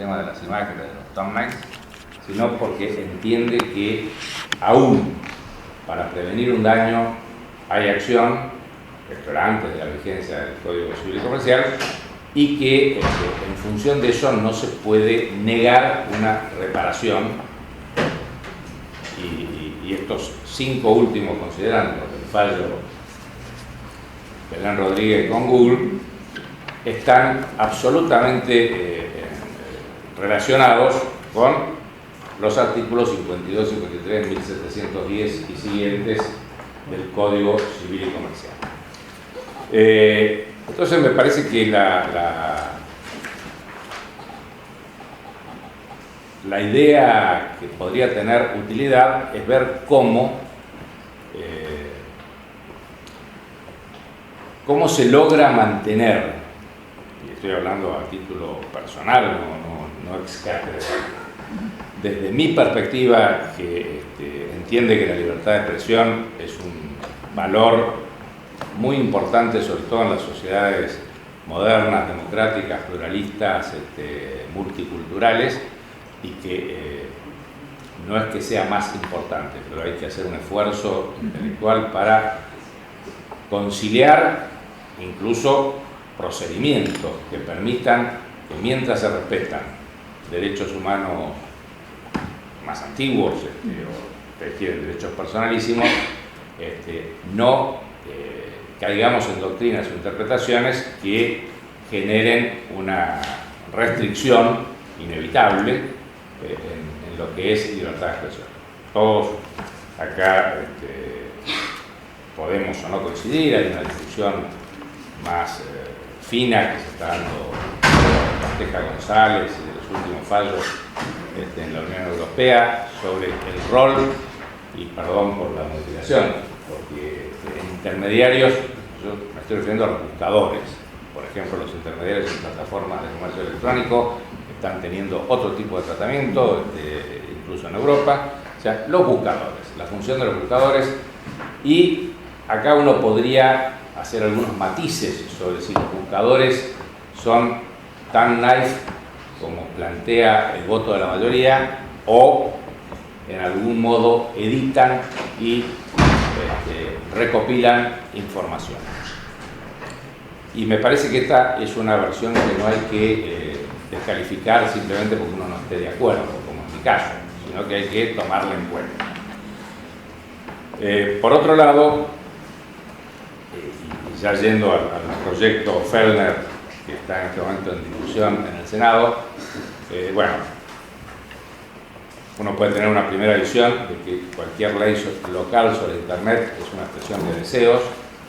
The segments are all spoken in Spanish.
tema de las imágenes, de los thumbnails, sino porque entiende que aún para prevenir un daño hay acción, esto era antes de la vigencia del Código Civil y Comercial, y que en función de eso no se puede negar una reparación. Y estos 5 últimos, considerando el fallo Belén Rodríguez con Google, están absolutamente relacionados con los artículos 52, 53, 1710 y siguientes del Código Civil y Comercial. Entonces me parece que la idea que podría tener utilidad es ver cómo se logra mantener, y estoy hablando a título personal, no ex cátedra, desde mi perspectiva, que entiende que la libertad de expresión es un valor muy importante, sobre todo en las sociedades modernas, democráticas, pluralistas, multiculturales, y que no es que sea más importante, pero hay que hacer un esfuerzo intelectual para conciliar incluso procedimientos que permitan que, mientras se respetan derechos humanos más antiguos, o ustedes quieren derechos personalísimos, no caigamos en doctrinas o interpretaciones que generen una restricción inevitable en lo que es libertad de expresión. Todos acá podemos o no coincidir, hay una discusión más fina que se está dando de Pasteja González y de los últimos fallos en la Unión Europea sobre el rol, y perdón por la modificación, porque en intermediarios, yo me estoy refiriendo a los buscadores, por ejemplo, los intermediarios en plataformas de comercio electrónico están teniendo otro tipo de tratamiento, incluso en Europa. O sea, los buscadores, la función de los buscadores, y acá uno podría hacer algunos matices sobre si los buscadores son tan nice como plantea el voto de la mayoría, o en algún modo editan y recopilan información. Y me parece que esta es una versión que no hay que descalificar simplemente porque uno no esté de acuerdo, como en mi caso, sino que hay que tomarla en cuenta. Por otro lado, y ya yendo al proyecto Fellner, que está en este momento en discusión en el Senado, bueno, uno puede tener una primera visión de que cualquier ley local sobre Internet es una expresión de deseos,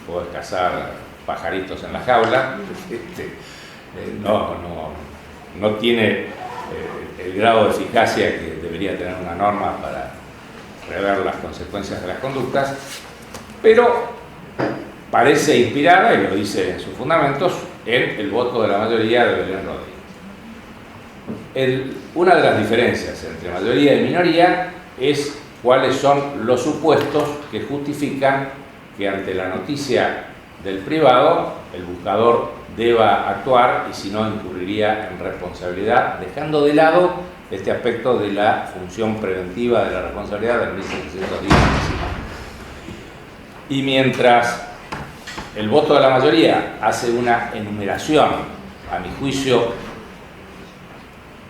puedes cazar pajaritos en la jaula, no tiene el grado de eficacia que debería tener una norma para prever las consecuencias de las conductas, pero parece inspirada, y lo dice en sus fundamentos, en el voto de la mayoría de Belén Rodríguez. Una de las diferencias entre mayoría y minoría es cuáles son los supuestos que justifican que ante la noticia del privado el buscador deba actuar, y si no incurriría en responsabilidad, dejando de lado este aspecto de la función preventiva de la responsabilidad del 1710. Y mientras el voto de la mayoría hace una enumeración, a mi juicio,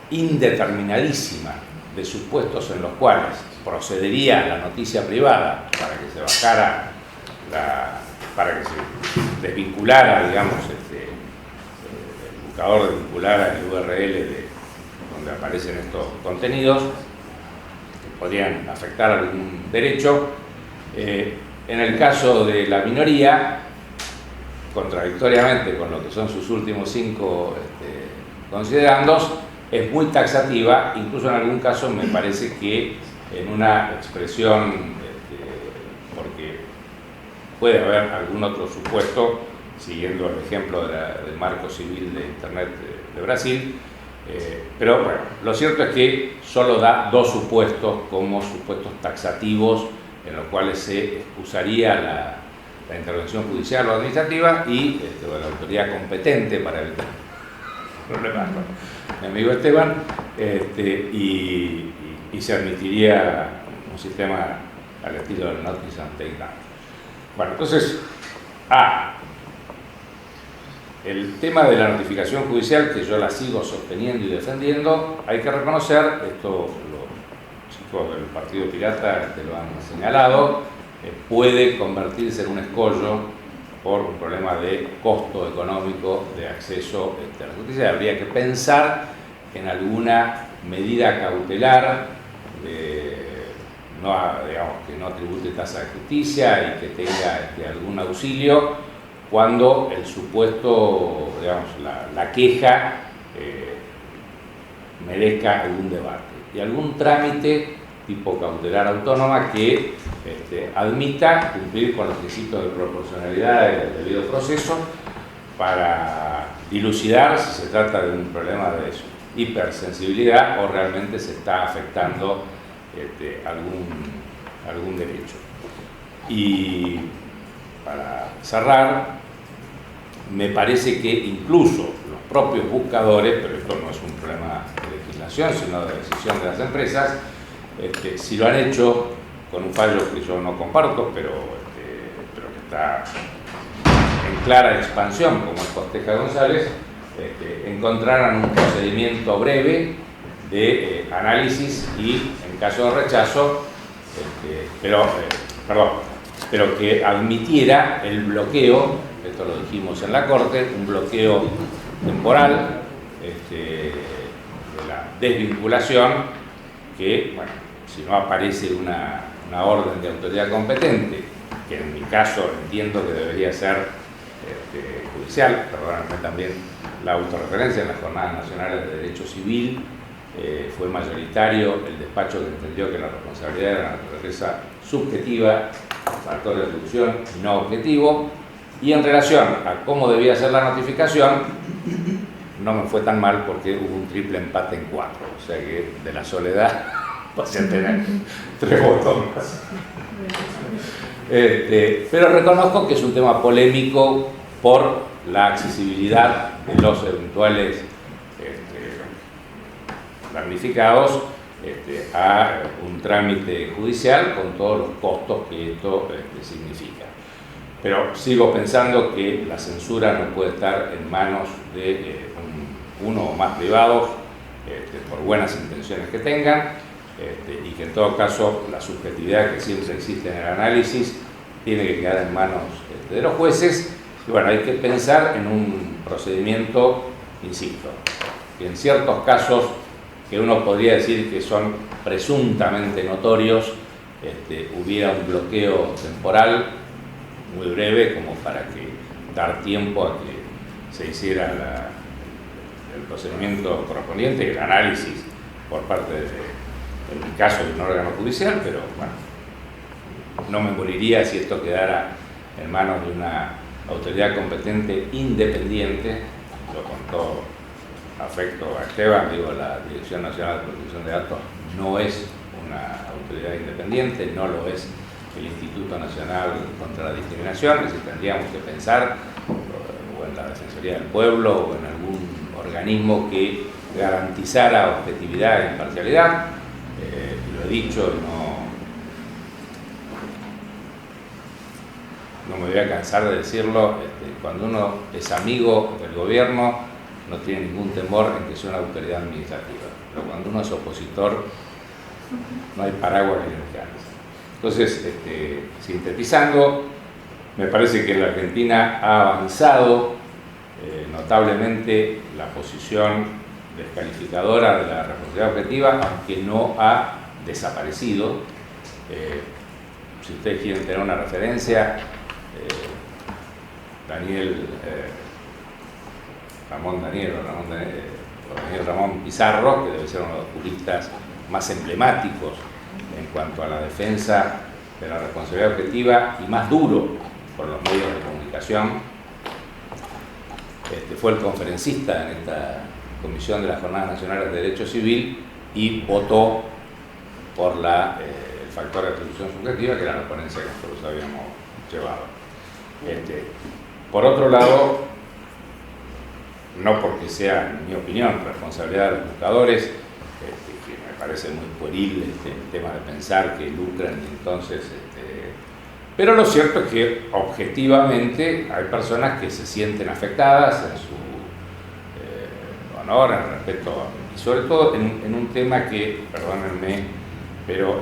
indeterminadísima de supuestos en los cuales procedería la noticia privada para que se bajara, para que se desvinculara, digamos, el buscador desvinculara el URL donde aparecen estos contenidos que podrían afectar algún derecho. En el caso de la minoría, contradictoriamente con lo que son sus últimos 5 considerandos, es muy taxativa, incluso en algún caso me parece que en una expresión, porque puede haber algún otro supuesto, siguiendo el ejemplo del marco civil de Internet de Brasil, pero bueno, lo cierto es que solo da 2 supuestos como supuestos taxativos en los cuales se excusaría la intervención judicial o administrativa y la autoridad competente para evitar problemas, ¿no? mi amigo Esteban, y se admitiría un sistema al estilo del Notice and Take Down. Bueno, entonces, el tema de la notificación judicial, que yo la sigo sosteniendo y defendiendo, hay que reconocer, esto los chicos del Partido Pirata lo han señalado, puede convertirse en un escollo por un problema de costo económico de acceso a la justicia. Habría que pensar en alguna medida cautelar, digamos, que no tribute tasa de justicia y que tenga algún auxilio cuando el supuesto, digamos, la queja merezca algún debate y algún trámite tipo cautelar autónoma que admita cumplir con los requisitos de proporcionalidad y del debido proceso para dilucidar si se trata de un problema de hipersensibilidad o realmente se está afectando algún derecho. Y para cerrar, me parece que incluso los propios buscadores, pero esto no es un problema de legislación, sino de decisión de las empresas, si lo han hecho con un fallo que yo no comparto, pero que está en clara expansión, como es Costeja González, encontraran un procedimiento breve de análisis y, en caso de rechazo, pero que admitiera el bloqueo, esto lo dijimos en la Corte, un bloqueo temporal de la desvinculación que, bueno, si no aparece una orden de autoridad competente, que en mi caso entiendo que debería ser judicial, perdónenme también la autorreferencia en las Jornadas Nacionales de Derecho Civil, fue mayoritario el despacho que entendió que la responsabilidad era una naturaleza subjetiva, factor de atribución y no objetivo, y en relación a cómo debía ser la notificación, no me fue tan mal porque hubo un triple empate en 4, o sea que de la soledad pasé a tener 3 votos más. Pero reconozco que es un tema polémico por la accesibilidad de los eventuales damnificados a un trámite judicial con todos los costos que esto significa. Pero sigo pensando que la censura no puede estar en manos de uno o más privados, por buenas intenciones que tengan, y que en todo caso la subjetividad que siempre existe en el análisis tiene que quedar en manos de los jueces. Y bueno, hay que pensar en un procedimiento, insisto, que en ciertos casos que uno podría decir que son presuntamente notorios, hubiera un bloqueo temporal muy breve como para dar tiempo a que se hiciera el procedimiento correspondiente, el análisis por parte en mi caso, de un órgano judicial, pero bueno, no me moriría si esto quedara en manos de una autoridad competente independiente. Lo contó afecto a Esteban, digo, la Dirección Nacional de Protección de Datos no es una autoridad independiente, no lo es el Instituto Nacional contra la Discriminación, es decir, tendríamos que pensar o en la Defensoría del Pueblo o en algún organismo que garantizara objetividad e imparcialidad. Lo he dicho, no me voy a cansar de decirlo, cuando uno es amigo del gobierno no tiene ningún temor en que sea una autoridad administrativa, pero cuando uno es opositor no hay paraguas ni alcance. Entonces, sintetizando, me parece que la Argentina ha avanzado notablemente la posición descalificadora de la responsabilidad objetiva, aunque no ha desaparecido. Si ustedes quieren tener una referencia, Daniel Ramón Pizarro, que debe ser uno de los juristas más emblemáticos en cuanto a la defensa de la responsabilidad objetiva y más duro por los medios de comunicación, fue el conferencista en esta Comisión de las Jornadas Nacionales de Derecho Civil y votó por el factor de atribución subjetiva, que era la ponencia que nosotros habíamos llevado. Por otro lado, no porque sea, en mi opinión, responsabilidad de los buscadores, que me parece muy pueril el tema de pensar que lucran y entonces... pero lo cierto es que objetivamente hay personas que se sienten afectadas en su honor, en respeto, y sobre todo en un tema que, perdónenme, pero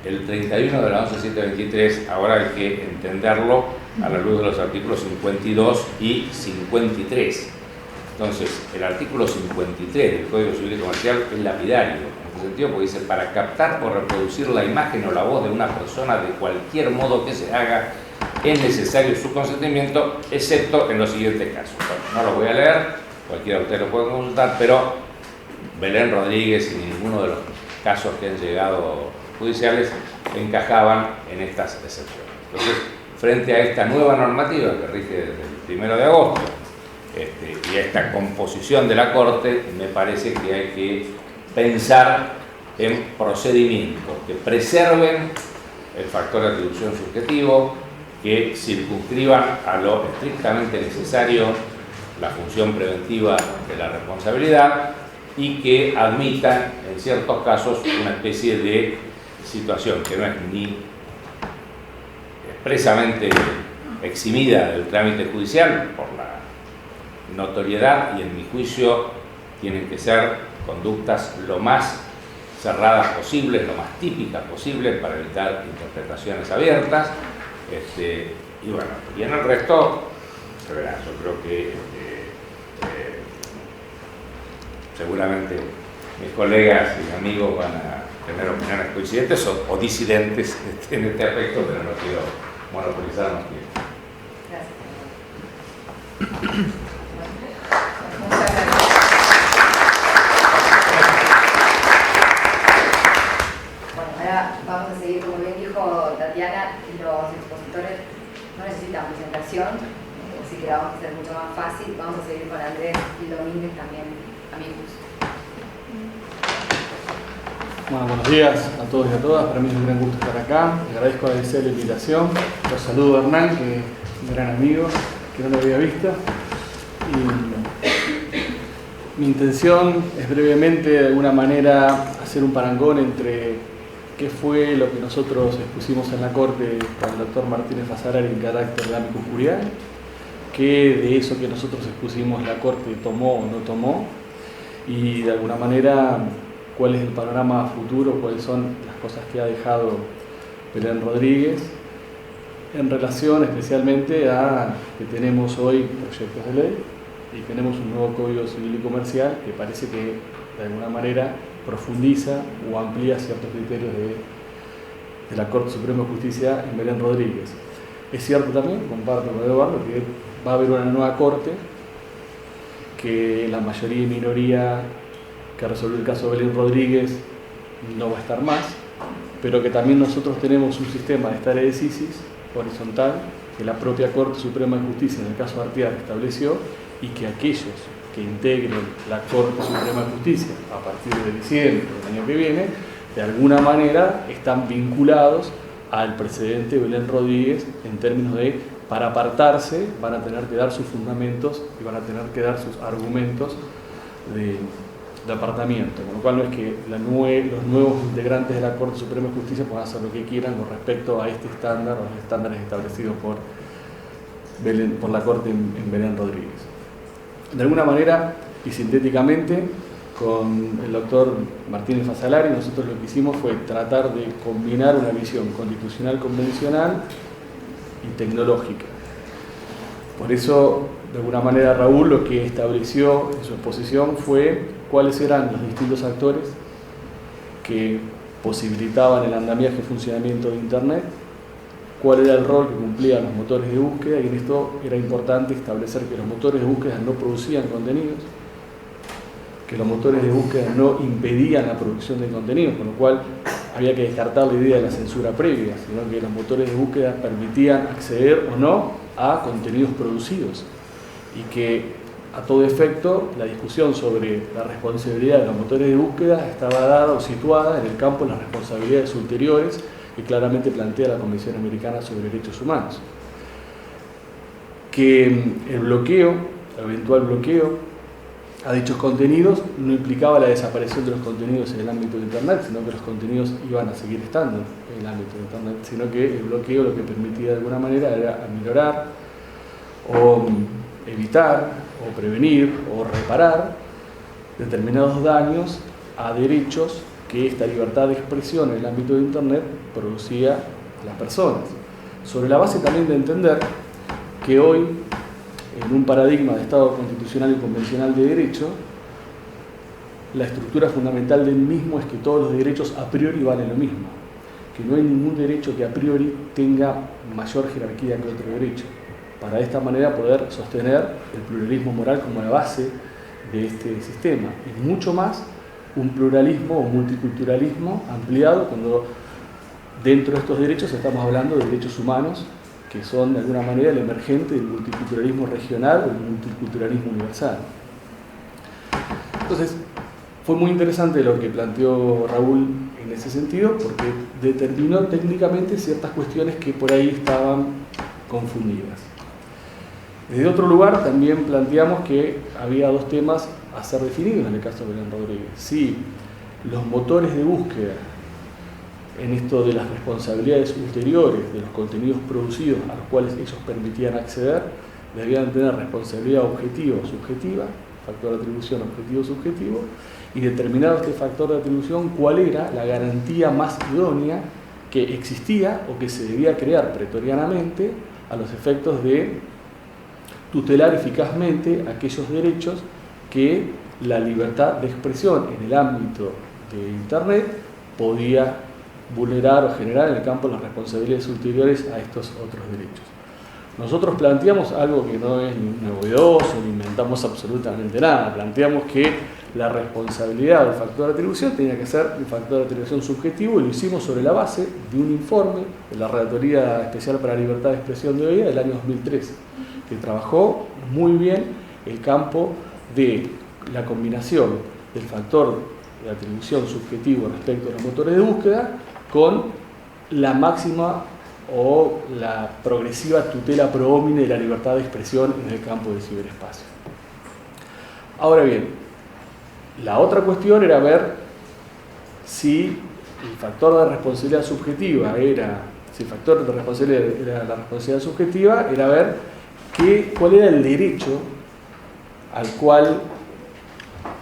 el 31 de la 11723 ahora hay que entenderlo a la luz de los artículos 52 y 53. Entonces, el artículo 53 del Código Civil y Comercial es lapidario, en este sentido, porque dice: para captar o reproducir la imagen o la voz de una persona de cualquier modo que se haga, es necesario su consentimiento, excepto en los siguientes casos. Bueno, no lo voy a leer, cualquiera de ustedes lo puede consultar, pero Belén Rodríguez y ninguno de los casos que han llegado judiciales encajaban en estas excepciones. Entonces, frente a esta nueva normativa que rige desde el 1 de agosto y a esta composición de la Corte, me parece que hay que pensar en procedimientos que preserven el factor de atribución subjetivo, que circunscriban a lo estrictamente necesario la función preventiva de la responsabilidad y que admitan en ciertos casos una especie de situación que no es ni expresamente eximida del trámite judicial por la notoriedad, y en mi juicio tienen que ser conductas lo más cerradas posibles, lo más típicas posibles, para evitar interpretaciones abiertas, y bueno, y en el resto se verá. Yo creo que seguramente mis colegas y amigos van a tener opiniones coincidentes o disidentes en este aspecto, pero no quiero monopolizar más tiempo. Gracias. Bueno, ahora vamos a seguir, como bien dijo Tatiana, los expositores no necesitan presentación, así que la vamos a hacer mucho más fácil. Vamos a seguir con Andrés y Domínguez también, amigos. Bueno, buenos días a todos y a todas. Para mí es un gran gusto estar acá. Le agradezco a ADC la invitación. Los saludo a Hernán, que es un gran amigo, que no lo había visto. Y mi intención es brevemente, de alguna manera, hacer un parangón entre qué fue lo que nosotros expusimos en la Corte con el doctor Martínez Fazzolari en carácter de amico curial, qué de eso que nosotros expusimos la Corte tomó o no tomó, y de alguna manera cuál es el panorama futuro, cuáles son las cosas que ha dejado Belén Rodríguez en relación especialmente a que tenemos hoy proyectos de ley y tenemos un nuevo Código Civil y Comercial que parece que de alguna manera profundiza o amplía ciertos criterios de la Corte Suprema de Justicia en Belén Rodríguez. Es cierto también, comparto con Eduardo, que va a haber una nueva Corte, que la mayoría y minoría que resolvió el caso de Belén Rodríguez no va a estar más, pero que también nosotros tenemos un sistema de stare decisis horizontal que la propia Corte Suprema de Justicia en el caso de Artigas estableció, y que aquellos que integren la Corte Suprema de Justicia a partir de diciembre del año que viene, de alguna manera están vinculados al precedente Belén Rodríguez en términos de, para apartarse, van a tener que dar sus fundamentos y van a tener que dar sus argumentos de apartamiento, con lo cual no es que los nuevos integrantes de la Corte Suprema de Justicia puedan hacer lo que quieran con respecto a este estándar o los estándares establecidos por la Corte en Belén Rodríguez. De alguna manera y sintéticamente, con el doctor Martínez Fazzolari, nosotros lo que hicimos fue tratar de combinar una visión constitucional convencional y tecnológica. Por eso, de alguna manera, Raúl lo que estableció en su exposición fue cuáles eran los distintos actores que posibilitaban el andamiaje y funcionamiento de Internet, cuál era el rol que cumplían los motores de búsqueda, y en esto era importante establecer que los motores de búsqueda no producían contenidos, que los motores de búsqueda no impedían la producción de contenidos, con lo cual había que descartar la idea de la censura previa, sino que los motores de búsqueda permitían acceder o no a contenidos producidos, y que a todo efecto la discusión sobre la responsabilidad de los motores de búsqueda estaba dada o situada en el campo de las responsabilidades ulteriores que claramente plantea la Convención Americana sobre Derechos Humanos. Que el bloqueo eventual bloqueo a dichos contenidos no implicaba la desaparición de los contenidos en el ámbito de Internet, sino que los contenidos iban a seguir estando en el ámbito de Internet, sino que el bloqueo lo que permitía de alguna manera era aminorar o evitar o prevenir o reparar determinados daños a derechos que esta libertad de expresión en el ámbito de Internet producía a las personas. Sobre la base también de entender que hoy, en un paradigma de Estado constitucional y convencional de derecho, la estructura fundamental del mismo es que todos los derechos a priori valen lo mismo, que no hay ningún derecho que a priori tenga mayor jerarquía que otro derecho, para de esta manera poder sostener el pluralismo moral como la base de este sistema, y mucho más un pluralismo o multiculturalismo ampliado cuando dentro de estos derechos estamos hablando de derechos humanos que son de alguna manera el emergente del multiculturalismo regional o el multiculturalismo universal. Entonces, fue muy interesante lo que planteó Raúl en ese sentido, porque determinó técnicamente ciertas cuestiones que por ahí estaban confundidas. Desde otro lugar también planteamos que había dos temas a ser definidos en el caso de Belén Rodríguez. Si los motores de búsqueda en esto de las responsabilidades ulteriores de los contenidos producidos a los cuales ellos permitían acceder, debían tener responsabilidad objetiva o subjetiva, factor de atribución objetivo o subjetivo, y determinado este factor de atribución, cuál era la garantía más idónea que existía o que se debía crear pretorianamente a los efectos de tutelar eficazmente aquellos derechos que la libertad de expresión en el ámbito de Internet podía vulnerar o generar en el campo de las responsabilidades ulteriores a estos otros derechos. Nosotros planteamos algo que no es novedoso, ni inventamos absolutamente nada. Planteamos que la responsabilidad del factor de atribución tenía que ser un factor de atribución subjetivo, y lo hicimos sobre la base de un informe de la Relatoría Especial para la Libertad de Expresión de OEA del año 2013, que trabajó muy bien el campo de la combinación del factor de atribución subjetivo respecto a los motores de búsqueda con la máxima o la progresiva tutela pro homine de la libertad de expresión en el campo del ciberespacio. Ahora bien, la otra cuestión era ver si el factor de responsabilidad subjetiva era, si el factor de responsabilidad era la responsabilidad subjetiva, era ver cuál era el derecho al cual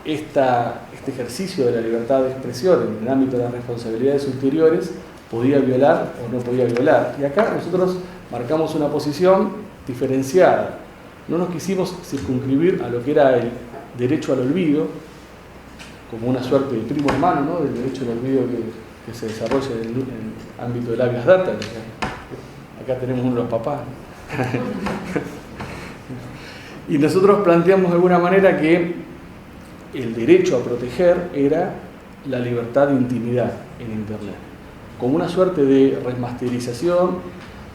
este ejercicio de la libertad de expresión en el ámbito de las responsabilidades ulteriores podía violar o no podía violar. Y acá nosotros marcamos una posición diferenciada. No nos quisimos circunscribir a lo que era el derecho al olvido, como una suerte de primo hermano, ¿no?, del derecho al olvido que se desarrolla en el ámbito del habeas data. Acá tenemos uno de los papás. Y nosotros planteamos de alguna manera que el derecho a proteger era la libertad de intimidad en Internet, como una suerte de remasterización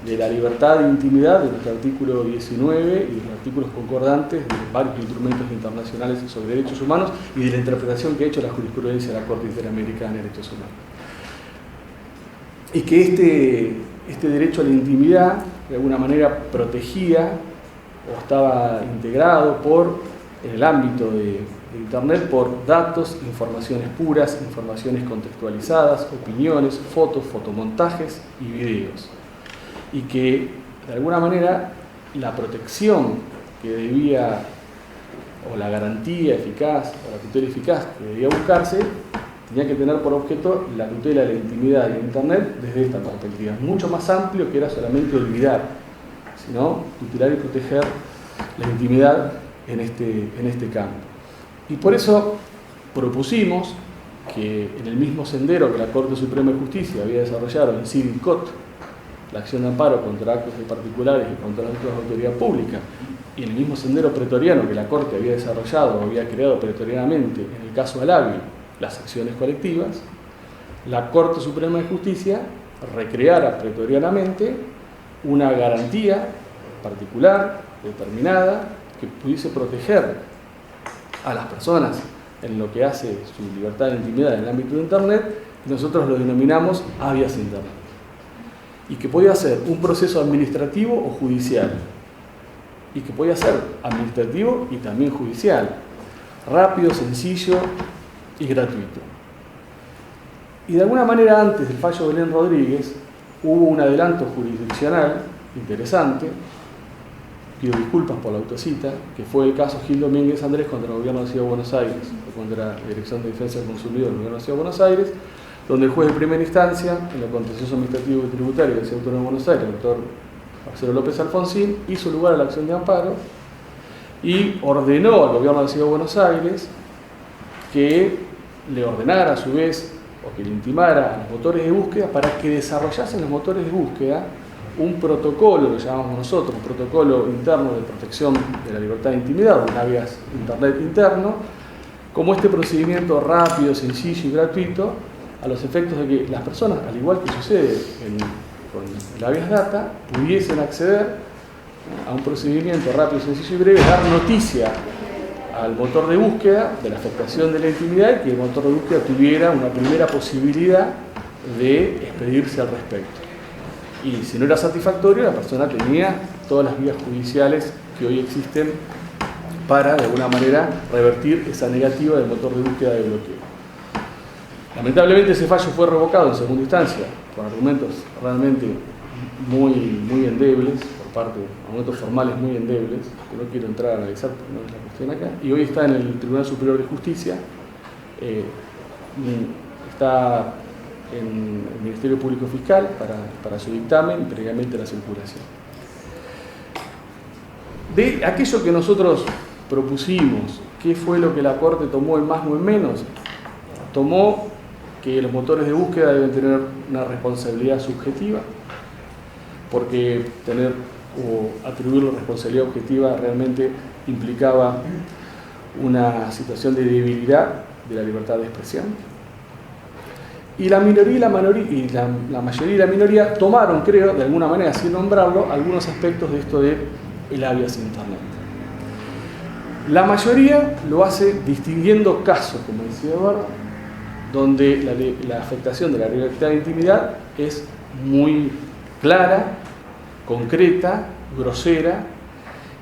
de la libertad de intimidad de nuestro artículo 19 y los artículos concordantes de varios instrumentos internacionales sobre derechos humanos y de la interpretación que ha hecho la jurisprudencia de la Corte Interamericana de Derechos Humanos. Y que este derecho a la intimidad de alguna manera protegía o estaba integrado en el ámbito de Internet por datos, informaciones puras, informaciones contextualizadas, opiniones, fotos, fotomontajes y videos. Y que de alguna manera la protección que debía, o la garantía eficaz, o la tutela eficaz que debía buscarse, tenía que tener por objeto la tutela de la intimidad de Internet desde esta perspectiva, mucho más amplio que era solamente olvidar, sino tutelar y proteger la intimidad en este campo. Y por eso propusimos que en el mismo sendero que la Corte Suprema de Justicia había desarrollado en Civil Code, la acción de amparo contra actos de particulares y contra actos de autoridad pública, y en el mismo sendero pretoriano que la Corte había desarrollado o había creado pretorianamente en el caso Alavi, las acciones colectivas, la Corte Suprema de Justicia recreara pretorianamente una garantía particular, determinada, que pudiese proteger a las personas en lo que hace su libertad de intimidad en el ámbito de Internet, y nosotros lo denominamos habeas Internet, y que podía ser un proceso administrativo o judicial, y que podía ser administrativo y también judicial, rápido, sencillo y gratuito. Y de alguna manera antes del fallo de Belén Rodríguez hubo un adelanto jurisdiccional interesante, pido disculpas por la autocita, que fue el caso Gil Domínguez Andrés contra el Gobierno de la Ciudad de Buenos Aires, o contra la Dirección de Defensa del Consumidor del Gobierno de la Ciudad de Buenos Aires, donde el juez de primera instancia, en lo contencioso administrativo y tributario de la Ciudad Autónoma de Buenos Aires, el doctor Marcelo López Alfonsín, hizo lugar a la acción de amparo y ordenó al Gobierno de la Ciudad de Buenos Aires que le ordenara a su vez, o que le intimara a los motores de búsqueda para que desarrollasen los motores de búsqueda un protocolo, lo llamamos nosotros, un protocolo interno de protección de la libertad de intimidad, un habeas internet interno, como este procedimiento rápido, sencillo y gratuito, a los efectos de que las personas, al igual que sucede con el habeas data, pudiesen acceder a un procedimiento rápido, sencillo y breve, dar noticia al motor de búsqueda de la afectación de la intimidad y que el motor de búsqueda tuviera una primera posibilidad de expedirse al respecto. Y si no era satisfactorio, la persona tenía todas las vías judiciales que hoy existen para, de alguna manera, revertir esa negativa del motor de búsqueda de bloqueo. Lamentablemente ese fallo fue revocado en segunda instancia por argumentos realmente muy endebles, por parte de argumentos formales muy endebles, que no quiero entrar a analizar porque no es la cuestión acá, y hoy está en el Tribunal Superior de Justicia, está en el Ministerio Público Fiscal para su dictamen y previamente la circulación. De aquello que nosotros propusimos, ¿qué fue lo que la Corte tomó en más o en menos? Tomó que los motores de búsqueda deben tener una responsabilidad subjetiva, porque tener o atribuir la responsabilidad objetiva realmente implicaba una situación de debilidad de la libertad de expresión. Y la mayoría y la minoría tomaron, creo, de alguna manera, sin nombrarlo, algunos aspectos de esto del habeas internet. La mayoría lo hace distinguiendo casos, como decía Eduardo, donde la afectación de la libertad de intimidad es muy clara, concreta, grosera,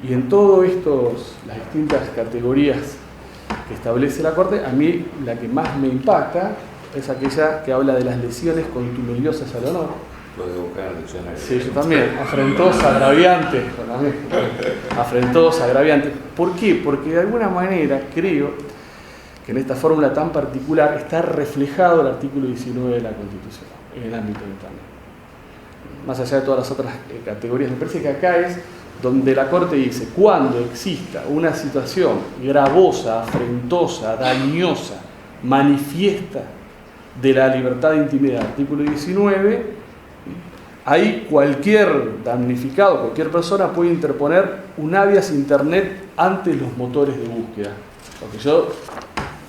y en todas las distintas categorías que establece la Corte, a mí la que más me impacta es aquella que habla de las lesiones contumeliosas al honor. Puedo buscar el diccionario. Sí, yo también. Afrentosa, agraviante. Afrentosa, agraviante. ¿Por qué? Porque de alguna manera creo que en esta fórmula tan particular está reflejado el artículo 19 de la Constitución en el ámbito de Internet. Más allá de todas las otras categorías, me parece que acá es donde la Corte dice, cuando exista una situación gravosa, afrentosa, dañosa, manifiesta de la libertad de intimidad, artículo 19, ahí cualquier damnificado, cualquier persona puede interponer un habeas internet ante los motores de búsqueda. Porque yo,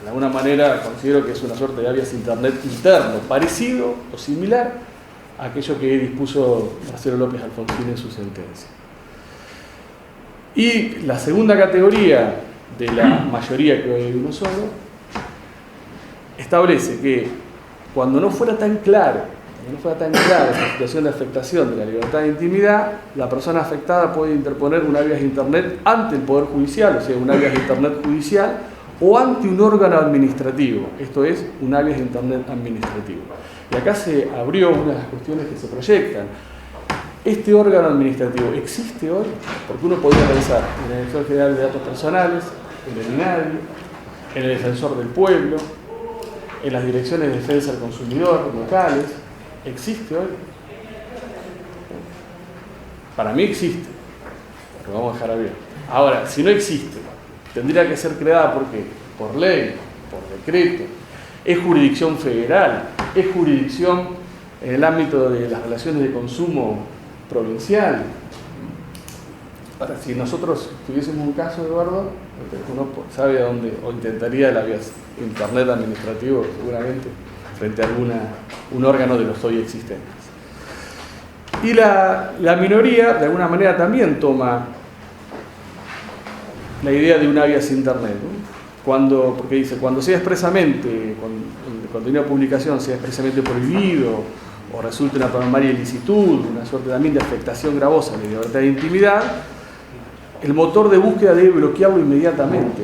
de alguna manera, considero que es una suerte de habeas internet interno, parecido o similar a aquello que dispuso Marcelo López Alfonsín en su sentencia. Y la segunda categoría de la mayoría, que hoy hay uno solo, establece que cuando no fuera tan claro esa situación de afectación de la libertad de intimidad, la persona afectada puede interponer un habeas internet ante el Poder Judicial, o sea, un habeas internet judicial, o ante un órgano administrativo, esto es, un habeas internet administrativo. Y acá se abrió una de las cuestiones que se proyectan. ¿Este órgano administrativo existe hoy? Porque uno podría pensar en el Director General de Datos Personales, en el INADI, en el Defensor del Pueblo, en las direcciones de defensa del consumidor locales. ¿Existe hoy? Para mí existe, lo vamos a dejar abierto. Ahora, si no existe, tendría que ser creada ¿por qué? Por ley, por decreto. Es jurisdicción federal, es jurisdicción en el ámbito de las relaciones de consumo provincial. Ahora, si nosotros tuviésemos un caso, Eduardo, uno sabe a dónde, o intentaría el habeas internet administrativo, seguramente, frente a un órgano de los hoy existentes. Y la minoría, de alguna manera, también toma la idea de un habeas internet, ¿no? Porque dice, cuando sea expresamente, cuando el contenido de publicación sea expresamente prohibido, o resulte una palmaria ilicitud, una suerte también de afectación gravosa de la libertad de intimidad, el motor de búsqueda debe bloquearlo inmediatamente.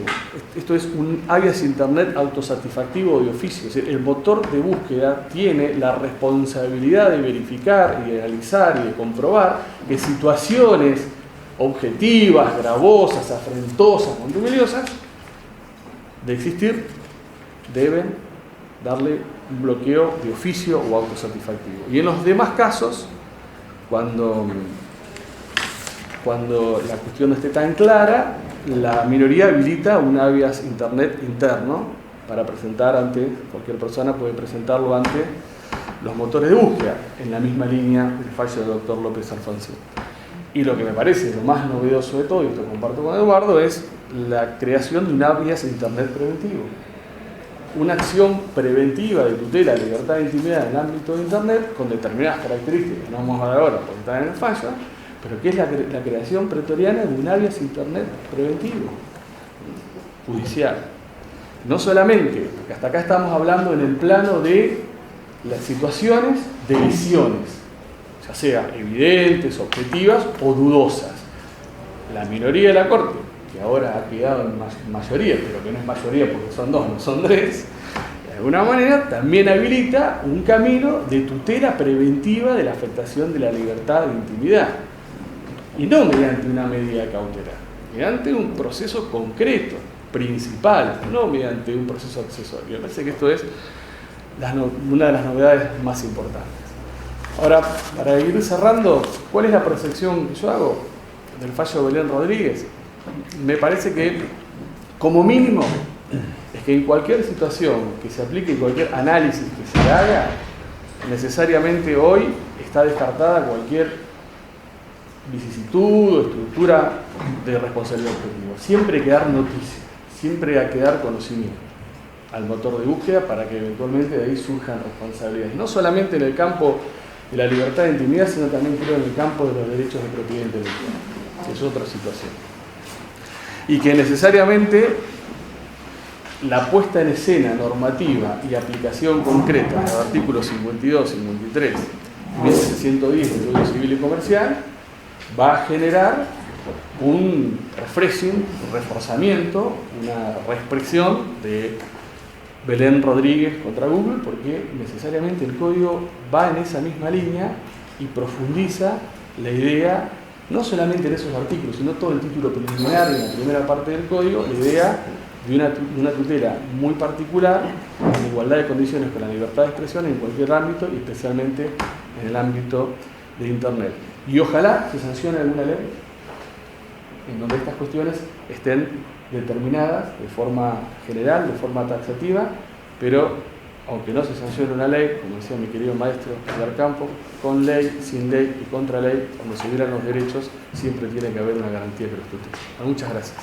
Esto es un alias internet autosatisfactivo de oficio. Es decir, el motor de búsqueda tiene la responsabilidad de verificar y de analizar y de comprobar que situaciones objetivas, gravosas, afrentosas, contumeliosas, de existir, deben darle un bloqueo de oficio o autosatisfactivo. Y en los demás casos, cuando la cuestión no esté tan clara, la minoría habilita un alias internet interno para presentar ante, cualquier persona puede presentarlo ante los motores de búsqueda, en la misma línea del fallo del doctor López Alfonsín. Y lo que me parece lo más novedoso de todo, y esto comparto con Eduardo, es la creación de un alias internet preventivo. Una acción preventiva de tutela de libertad de intimidad en el ámbito de internet con determinadas características que no vamos a dar ahora porque están en el fallo, pero que es la creación pretoriana de un alias internet preventivo, judicial. No solamente, porque hasta acá estamos hablando en el plano de las situaciones de lesiones, ya sea evidentes, objetivas o dudosas. La minoría de la Corte, que ahora ha quedado en mayoría, pero que no es mayoría porque son dos, no son tres, de alguna manera también habilita un camino de tutela preventiva de la afectación de la libertad de intimidad. Y no mediante una medida cautelar, mediante un proceso concreto, principal, no mediante un proceso accesorio. Me parece que esto es una de las novedades más importantes. Ahora, para ir cerrando, ¿cuál es la percepción que yo hago del fallo de Belén Rodríguez? Me parece que, como mínimo, es que en cualquier situación que se aplique, cualquier análisis que se haga, necesariamente hoy está descartada cualquier vicisitud o estructura de responsabilidad objetiva. Siempre hay que dar noticia, siempre hay que dar conocimiento al motor de búsqueda para que eventualmente de ahí surjan responsabilidades. No solamente en el campo de la libertad de intimidad, sino también creo en el campo de los derechos de propiedad intelectual, que es otra situación. Y que necesariamente la puesta en escena normativa y aplicación concreta de los artículos 52, 53 y 110 del Código Civil y Comercial va a generar un refreshing, un reforzamiento, una reexpresión de Belén Rodríguez contra Google, porque necesariamente el código va en esa misma línea y profundiza la idea, no solamente en esos artículos, sino todo el título preliminar y en la primera parte del código, la idea de una tutela muy particular, en igualdad de condiciones con la libertad de expresión en cualquier ámbito y especialmente en el ámbito de Internet. Y ojalá se sancione alguna ley en donde estas cuestiones estén determinadas de forma general, de forma taxativa, pero aunque no se sancione una ley, como decía mi querido maestro Edgar Campo, con ley, sin ley y contra ley, cuando se violan los derechos, siempre tiene que haber una garantía que los tutela. Muchas gracias.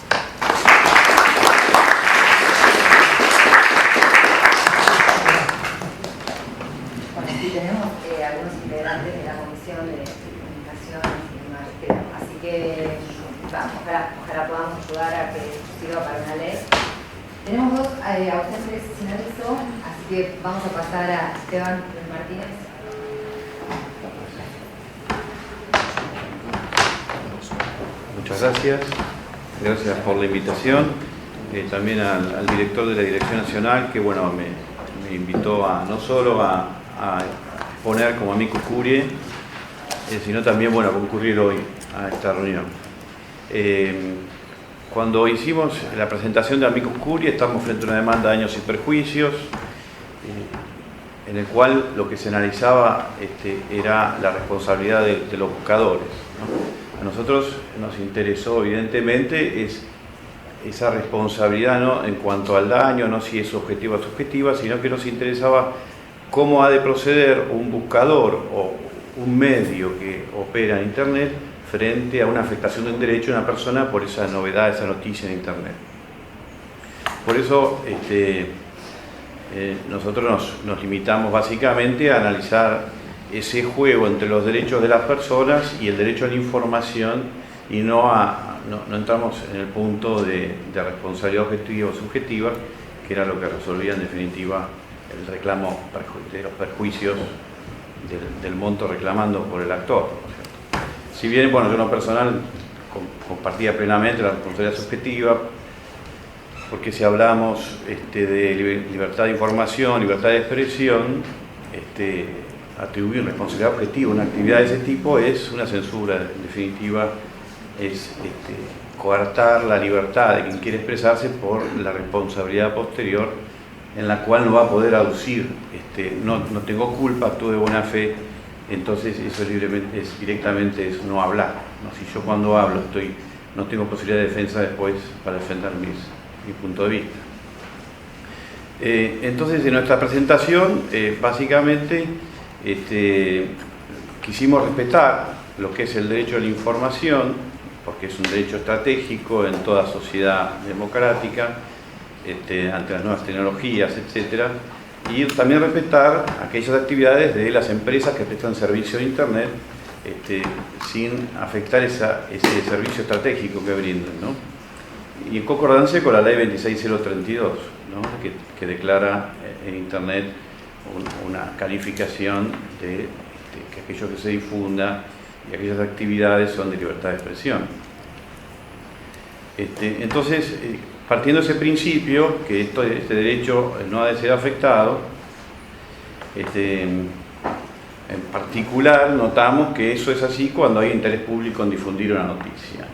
Bueno, aquí tenemos algunos integrantes de la Comisión de Comunicaciones y demás, así que ojalá podamos ayudar a que sirva para una ley. Tenemos dos ausentes sin aviso, así que vamos a pasar a Esteban Martínez. Muchas gracias. Gracias por la invitación. También al director de la Dirección Nacional, que bueno, me invitó no solo a exponer como amicus curiae, sino también bueno, a concurrir hoy a esta reunión. Cuando hicimos la presentación de amicus curiae, estamos frente a una demanda de daños y perjuicios, en el cual lo que se analizaba era la responsabilidad de los buscadores, ¿no? A nosotros nos interesó evidentemente esa responsabilidad, ¿no?, en cuanto al daño, no si es objetiva o subjetiva, sino que nos interesaba cómo ha de proceder un buscador o un medio que opera en Internet frente a una afectación de un derecho de una persona por esa novedad, esa noticia en Internet. Por eso nosotros nos limitamos básicamente a analizar ese juego entre los derechos de las personas y el derecho a la información, y no entramos en el punto de responsabilidad objetiva o subjetiva, que era lo que resolvía en definitiva el reclamo de los perjuicios del monto reclamando por el actor, ¿no es cierto? Si bien, bueno, yo en lo personal compartía plenamente la responsabilidad subjetiva, porque si hablamos de libertad de información, libertad de expresión, atribuir responsabilidad objetiva a una actividad de ese tipo es una censura, en definitiva, es coartar la libertad de quien quiere expresarse por la responsabilidad posterior, en la cual no va a poder aducir, no tengo culpa, actúo de buena fe, entonces eso directamente es no hablar, ¿no? Si yo cuando hablo no tengo posibilidad de defensa después para defender mi punto de vista. Entonces en nuestra presentación básicamente quisimos respetar lo que es el derecho a la información, porque es un derecho estratégico en toda sociedad democrática, ante las nuevas tecnologías, etc. Y también respetar aquellas actividades de las empresas que prestan servicio de Internet sin afectar ese servicio estratégico que brindan, ¿no? Y en concordancia con la ley 26032, ¿no? que declara en Internet una calificación de que aquello que se difunda y aquellas actividades son de libertad de expresión. Entonces, partiendo de ese principio, que este derecho no ha de ser afectado, en particular notamos que eso es así cuando hay interés público en difundir una noticia.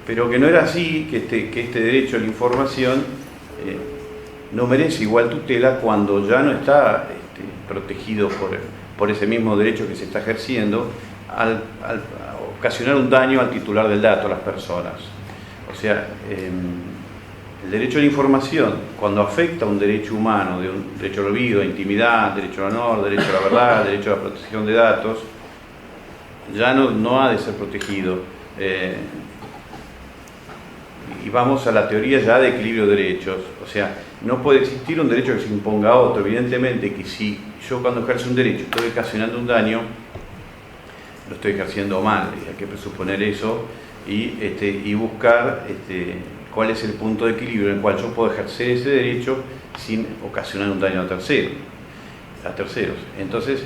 Pero que no era así, que este derecho a la información no merece igual tutela cuando ya no está protegido por ese mismo derecho que se está ejerciendo al ocasionar un daño al titular del dato, a las personas. O sea, el derecho a la información, cuando afecta a un derecho humano, de un derecho al olvido, a intimidad, derecho al honor, derecho a la verdad, derecho a la protección de datos, ya no ha de ser protegido. Y vamos a la teoría ya de equilibrio de derechos. O sea, no puede existir un derecho que se imponga a otro. Evidentemente que si yo cuando ejerzo un derecho estoy ocasionando un daño, lo estoy ejerciendo mal, hay que presuponer eso y buscar cuál es el punto de equilibrio en el cual yo puedo ejercer ese derecho sin ocasionar un daño a terceros. Entonces,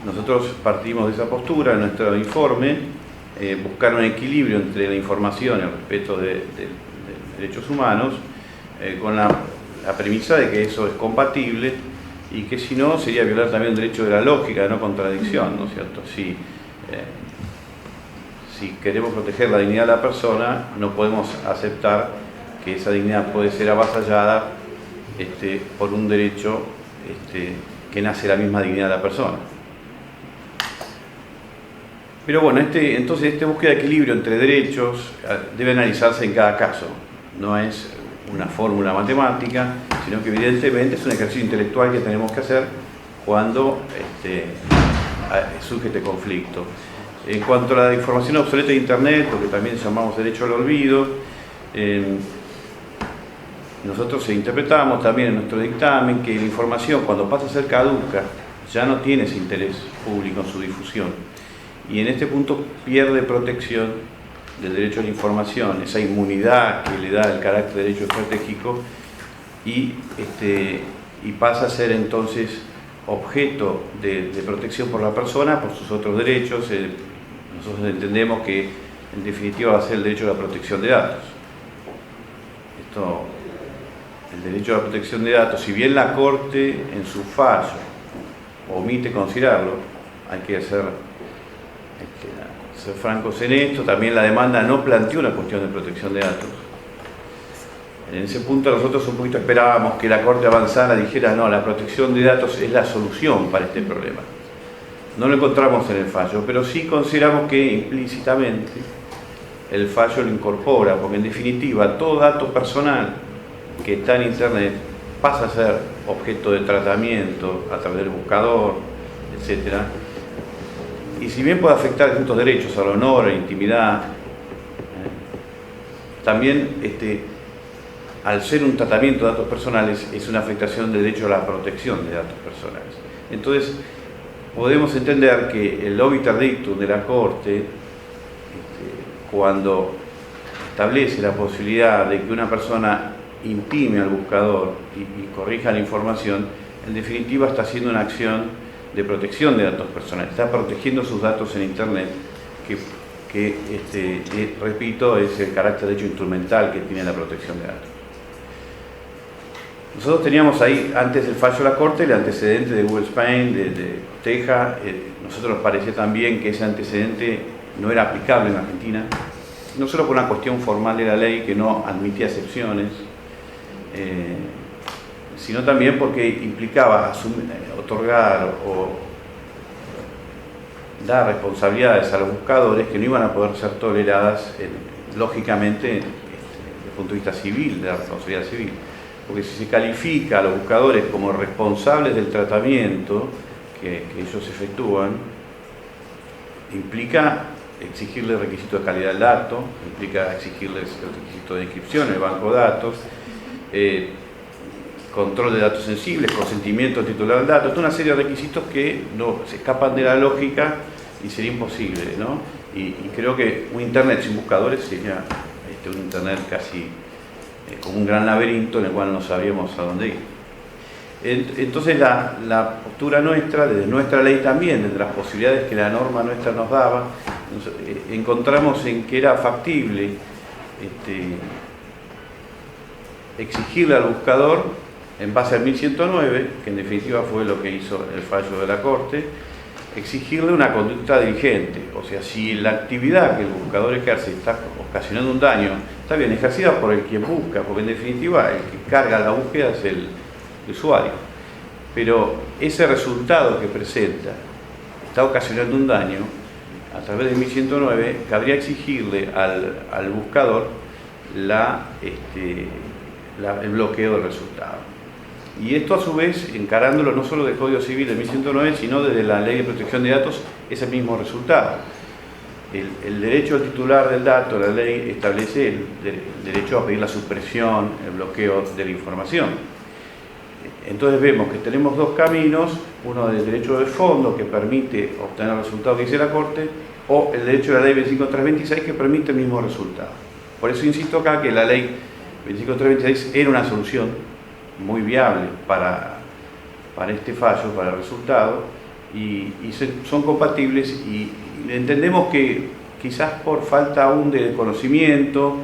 nosotros partimos de esa postura en nuestro informe, buscar un equilibrio entre la información y el respeto de derechos humanos, con la premisa de que eso es compatible y que si no sería violar también el derecho de la lógica, de no contradicción, ¿no es cierto? Si queremos proteger la dignidad de la persona, no podemos aceptar que esa dignidad puede ser avasallada por un derecho que nace de la misma dignidad de la persona. Pero bueno, entonces esta búsqueda de equilibrio entre derechos debe analizarse en cada caso. No es una fórmula matemática, sino que evidentemente es un ejercicio intelectual que tenemos que hacer cuando surge este conflicto. En cuanto a la información obsoleta de Internet, lo que también llamamos derecho al olvido, nosotros interpretamos también en nuestro dictamen que la información, cuando pasa a ser caduca, ya no tiene ese interés público en su difusión. Y en este punto pierde protección del derecho a la información, esa inmunidad que le da el carácter de derecho estratégico, y pasa a ser entonces objeto de protección por la persona, por sus otros derechos. Nosotros entendemos que en definitiva va a ser el derecho a la protección de datos. El derecho a la protección de datos, si bien la Corte en su fallo omite considerarlo, hay que ser francos en esto. También la demanda no planteó una cuestión de protección de datos. En ese punto nosotros un poquito esperábamos que la Corte avanzara y dijera no, la protección de datos es la solución para este problema. No lo encontramos en el fallo, pero sí consideramos que implícitamente el fallo lo incorpora, porque en definitiva todo dato personal que está en Internet pasa a ser objeto de tratamiento a través del buscador, etc. Y si bien puede afectar distintos derechos al honor, a la intimidad, también al ser un tratamiento de datos personales es una afectación del derecho a la protección de datos personales. Entonces podemos entender que el obiter dictum de la Corte, cuando establece la posibilidad de que una persona intime al buscador y corrija la información, en definitiva está haciendo una acción de protección de datos personales, está protegiendo sus datos en Internet, repito, es el carácter de hecho instrumental que tiene la protección de datos. Nosotros teníamos ahí, antes del fallo de la Corte, el antecedente de Google Spain, de Teja. Nosotros nos parecía también que ese antecedente no era aplicable en Argentina, no solo por una cuestión formal de la ley que no admitía excepciones, sino también porque implicaba otorgar o dar responsabilidades a los buscadores que no iban a poder ser toleradas, lógicamente, desde el punto de vista civil, de la responsabilidad civil. Porque si se califica a los buscadores como responsables del tratamiento que ellos efectúan, implica exigirles requisitos de calidad del dato, implica exigirles el requisito de inscripción en el banco de datos, control de datos sensibles, consentimiento del titular del dato, toda una serie de requisitos que no se escapan de la lógica y sería imposible, ¿no? Y creo que un Internet sin buscadores sería un Internet casi como un gran laberinto en el cual no sabíamos a dónde ir. Entonces la postura nuestra, desde nuestra ley también, desde las posibilidades que la norma nuestra nos daba, encontramos en que era factible exigirle al buscador, en base al 1109, que en definitiva fue lo que hizo el fallo de la Corte, exigirle una conducta diligente. O sea, si la actividad que el buscador ejerce está ocasionando un daño, está bien ejercida por el quien busca, porque en definitiva el que carga la búsqueda es el usuario. Pero ese resultado que presenta está ocasionando un daño, a través del 1109 cabría exigirle al buscador el bloqueo del resultado. Y esto a su vez, encarándolo no solo del Código Civil de 1109, sino desde la Ley de Protección de Datos, es el mismo resultado. El derecho al titular del dato, la ley establece el derecho a pedir la supresión, el bloqueo de la información. Entonces vemos que tenemos dos caminos, uno del derecho del fondo que permite obtener el resultado que dice la Corte, o el derecho de la ley 25326 que permite el mismo resultado. Por eso insisto acá que la ley 25326 era una solución muy viable para este fallo, para el resultado, y son compatibles, y entendemos que quizás por falta aún de conocimiento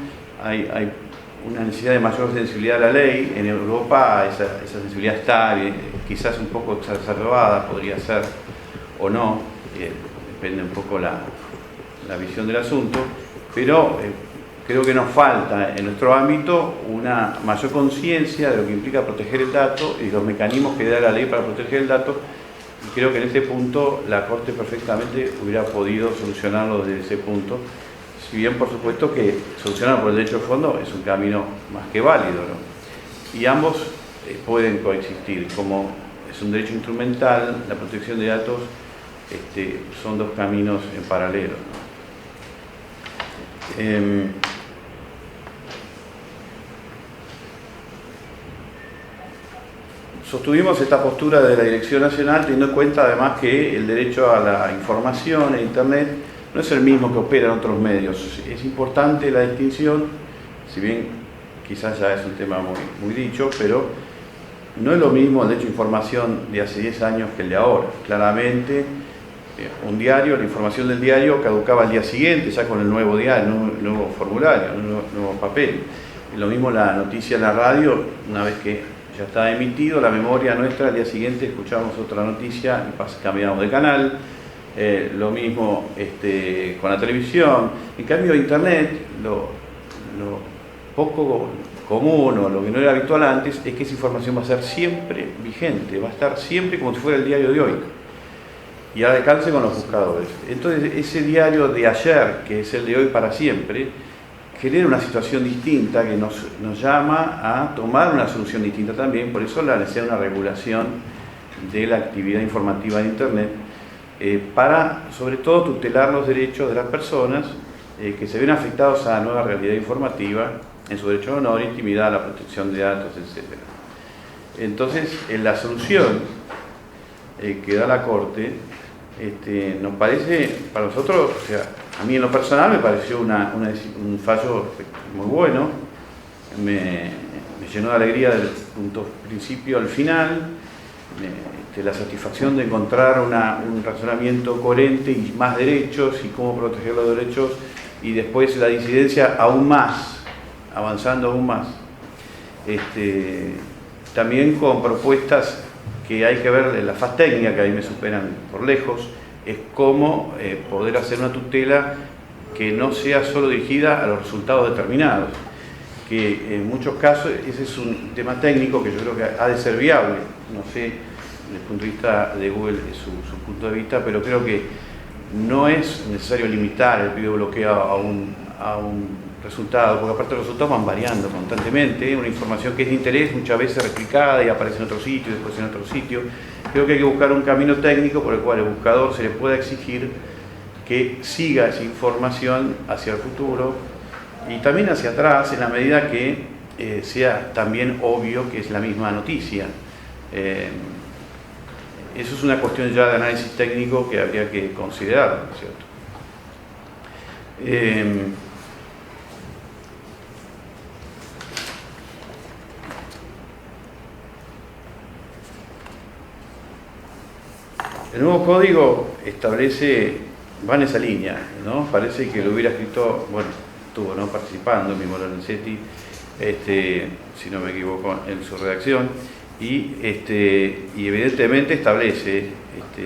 hay una necesidad de mayor sensibilidad a la ley. En Europa esa sensibilidad está quizás un poco exacerbada, podría ser o no, depende un poco la visión del asunto, pero creo que nos falta en nuestro ámbito una mayor conciencia de lo que implica proteger el dato y los mecanismos que da la ley para proteger el dato, y creo que en este punto la Corte perfectamente hubiera podido solucionarlo desde ese punto, si bien por supuesto que solucionarlo por el derecho de fondo es un camino más que válido, ¿no? Y ambos pueden coexistir. Como es un derecho instrumental, la protección de datos son dos caminos en paralelo, ¿no? Sostuvimos esta postura de la Dirección Nacional teniendo en cuenta además que el derecho a la información en Internet no es el mismo que opera en otros medios. Es importante la distinción, si bien quizás ya es un tema muy dicho, pero no es lo mismo el derecho a información de hace 10 años que el de ahora. Claramente, un diario, la información del diario caducaba al día siguiente, ya con el nuevo diario, el nuevo formulario, el nuevo papel. Y lo mismo la noticia en la radio, una vez que ya está emitido, la memoria nuestra, al día siguiente escuchamos otra noticia y cambiamos de canal. Lo mismo con la televisión. En cambio, Internet, lo poco común o lo que no era habitual antes es que esa información va a ser siempre vigente, va a estar siempre como si fuera el diario de hoy y al alcance con los buscadores. Entonces, ese diario de ayer, que es el de hoy para siempre, genera una situación distinta que nos llama a tomar una solución distinta también. Por eso la necesidad de una regulación de la actividad informativa de Internet, para sobre todo tutelar los derechos de las personas que se ven afectados a la nueva realidad informativa en su derecho a honor, intimidad, a la protección de datos, etc. Entonces, en la solución que da la Corte, nos parece, para nosotros, o sea, a mí en lo personal me pareció un fallo muy bueno, me llenó de alegría del punto principio al final, la satisfacción de encontrar un razonamiento coherente y más derechos y cómo proteger los derechos, y después la disidencia aún más, avanzando aún más. También con propuestas que hay que ver en la faz técnica, que ahí me superan por lejos, es cómo poder hacer una tutela que no sea solo dirigida a los resultados determinados, que en muchos casos ese es un tema técnico que yo creo que ha de ser viable, no sé, desde el punto de vista de Google es su punto de vista, pero creo que no es necesario limitar el videobloqueo a un resultado, porque aparte los resultados van variando constantemente, una información que es de interés muchas veces replicada y aparece en otro sitio y después en otro sitio. Creo que hay que buscar un camino técnico por el cual el buscador se le pueda exigir que siga esa información hacia el futuro y también hacia atrás, en la medida que sea también obvio que es la misma noticia. Eso es una cuestión ya de análisis técnico que habría que considerar, ¿no es cierto? El nuevo código establece, va en esa línea, ¿no? Parece que lo hubiera escrito, bueno, estuvo, ¿no?, participando mismo Lorenzetti, si no me equivoco, en su redacción, y evidentemente establece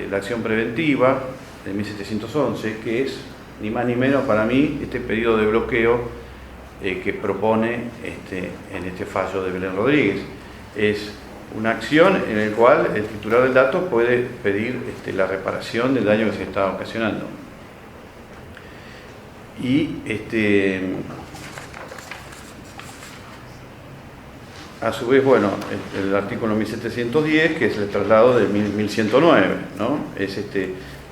la acción preventiva de 1711, que es ni más ni menos para mí este pedido de bloqueo que propone en este fallo de Belén Rodríguez. Es una acción en la cual el titular del dato puede pedir la reparación del daño que se está ocasionando. Y a su vez, bueno, el artículo 1710, que es el traslado del 1109, ¿no? Es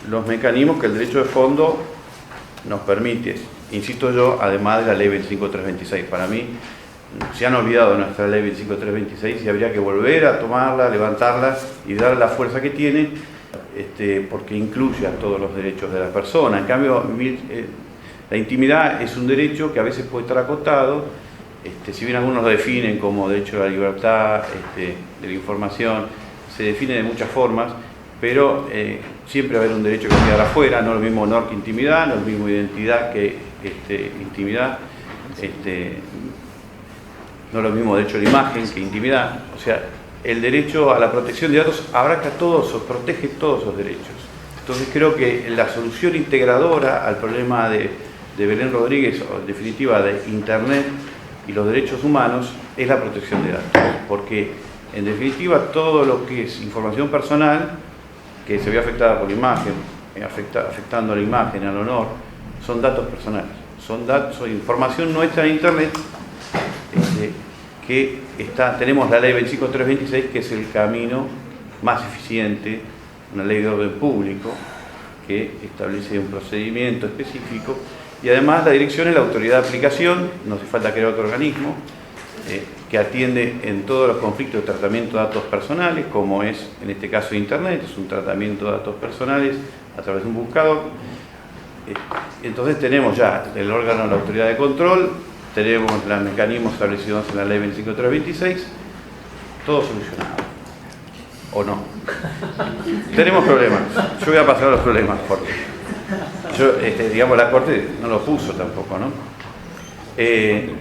los mecanismos que el derecho de fondo nos permite, insisto yo, además de la ley 25326. Para mí, se han olvidado de nuestra ley 25326 y habría que volver a tomarla, levantarla y darle la fuerza que tiene, porque incluye a todos los derechos de la persona. En cambio, la intimidad es un derecho que a veces puede estar acotado, si bien algunos lo definen como derecho a la libertad de la información, se define de muchas formas, pero siempre va a haber un derecho que va a quedar afuera, no lo mismo honor que intimidad, no lo mismo identidad que intimidad, no lo mismo derecho a la imagen que intimidad. O sea, el derecho a la protección de datos abarca todos, protege todos esos derechos. Entonces creo que la solución integradora al problema de Belén Rodríguez, o en definitiva de Internet y los derechos humanos, es la protección de datos, porque en definitiva todo lo que es información personal que se ve afectada por la imagen, afectando a la imagen, al honor, son datos personales, son información nuestra en Internet, que tenemos la ley 25326, que es el camino más eficiente, una ley de orden público que establece un procedimiento específico, y además la dirección es la autoridad de aplicación, no hace falta crear otro organismo, que atiende en todos los conflictos de tratamiento de datos personales, como es en este caso Internet, es un tratamiento de datos personales a través de un buscador. Entonces tenemos ya el órgano de la autoridad de control, tenemos los mecanismos establecidos en la ley 25326, todo solucionado. ¿O no? Tenemos problemas. Yo voy a pasar a los problemas, porque yo, digamos, la Corte no lo puso tampoco, ¿no?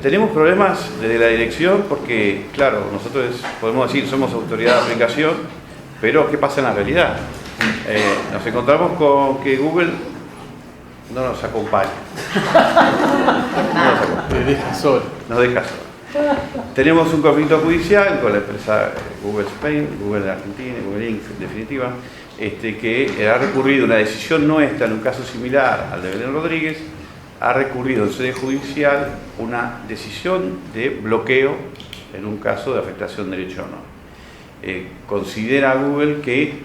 Tenemos problemas desde la dirección porque, claro, nosotros podemos decir somos autoridad de aplicación, pero ¿qué pasa en la realidad? Nos encontramos con que Google no nos acompaña. Nos deja solo. Nos deja solo. Tenemos un conflicto judicial con la empresa Google Spain, Google de Argentina, Google Inc., en definitiva, que ha recurrido una decisión nuestra en un caso similar al de Belén Rodríguez, ha recurrido en sede judicial una decisión de bloqueo en un caso de afectación de derecho o no. Considera Google que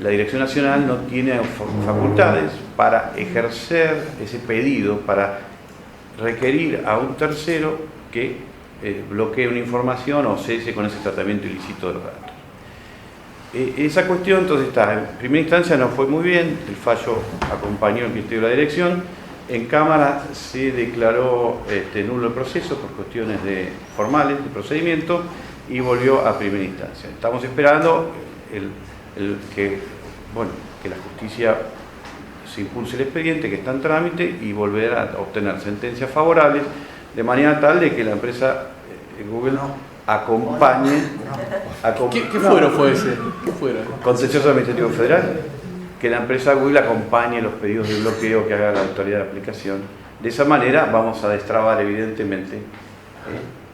la Dirección Nacional no tiene facultades para ejercer ese pedido, para requerir a un tercero que bloquee una información o cese con ese tratamiento ilícito de los datos. Esa cuestión entonces está, en primera instancia no fue muy bien, el fallo acompañó el criterio de la dirección, en Cámara se declaró nulo el proceso por cuestiones formales de procedimiento y volvió a primera instancia. Estamos esperando que la justicia se impulse el expediente que está en trámite y volver a obtener sentencias favorables, de manera tal de que la empresa Google acompañe. ¿Qué fuero fue ese? ¿Qué fuero? Contencioso Administrativo Federal, que la empresa Google acompañe los pedidos de bloqueo que haga la autoridad de aplicación. De esa manera vamos a destrabar evidentemente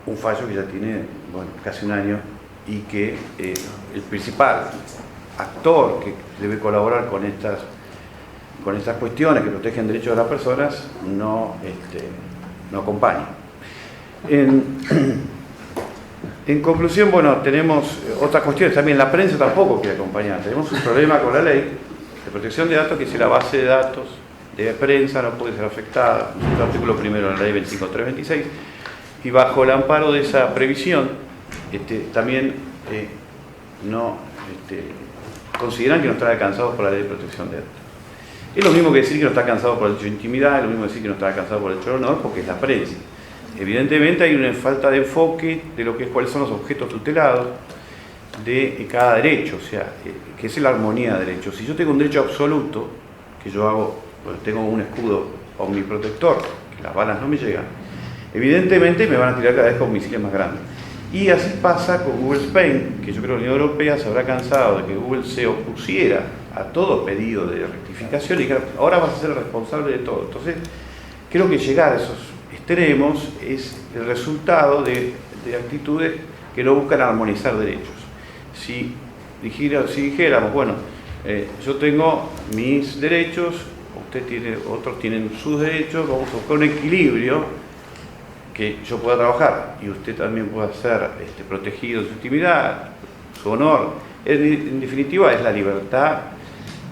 un fallo que ya tiene casi un año y que el principal actor que debe colaborar con estas cuestiones que protegen derechos de las personas no acompaña. En conclusión, tenemos otras cuestiones también. La prensa tampoco quiere acompañar. Tenemos un problema con la ley de protección de datos, que si la base de datos de prensa no puede ser afectada, el artículo primero de la ley 25326, y bajo el amparo de esa previsión, también consideran que no están alcanzados por la ley de protección de datos. Es lo mismo que decir que no está alcanzado por el derecho de intimidad, es lo mismo que decir que no está alcanzado por el derecho de honor, porque es la prensa. Evidentemente hay una falta de enfoque de lo que cuáles son los objetos tutelados de cada derecho, o sea, que es la armonía de derechos. Si yo tengo un derecho absoluto, que yo tengo un escudo omniprotector, que las balas no me llegan, evidentemente me van a tirar cada vez con misiles más grandes. Y así pasa con Google Spain, que yo creo que la Unión Europea se habrá cansado de que Google se opusiera a todo pedido de rectificación y que ahora vas a ser el responsable de todo. Entonces, creo que llegar a esos extremos es el resultado de actitudes que no buscan armonizar derechos. Si dijéramos, yo tengo mis derechos, otros tienen sus derechos, vamos a buscar un equilibrio que yo pueda trabajar y usted también pueda ser protegido en su intimidad, su honor. En definitiva, es la libertad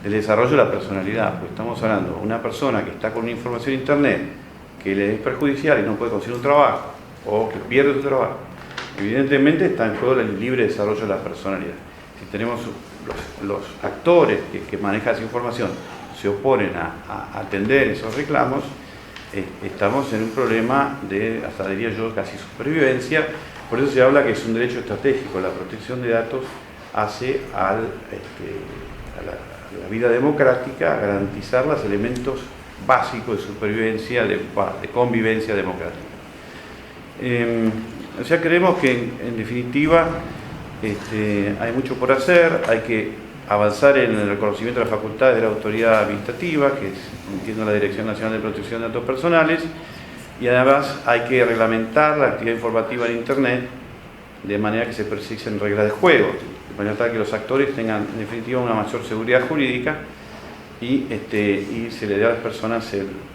del desarrollo de la personalidad, porque estamos hablando de una persona que está con una información en internet que le es perjudicial y no puede conseguir un trabajo o que pierde su trabajo. Evidentemente está en juego el libre desarrollo de la personalidad. Si tenemos los actores que manejan esa información se oponen a atender esos reclamos, estamos en un problema de, hasta diría yo, casi supervivencia. Por eso se habla que es un derecho estratégico. La protección de datos hace a la vida democrática garantizar los elementos básicos de supervivencia, de convivencia democrática. O sea, creemos que en definitiva hay mucho por hacer, hay que avanzar en el reconocimiento de las facultades de la autoridad administrativa, que es, entiendo, la Dirección Nacional de Protección de Datos Personales, y además hay que reglamentar la actividad informativa en Internet de manera que se precisen reglas de juego, de manera tal que los actores tengan en definitiva una mayor seguridad jurídica y se le dé a las personas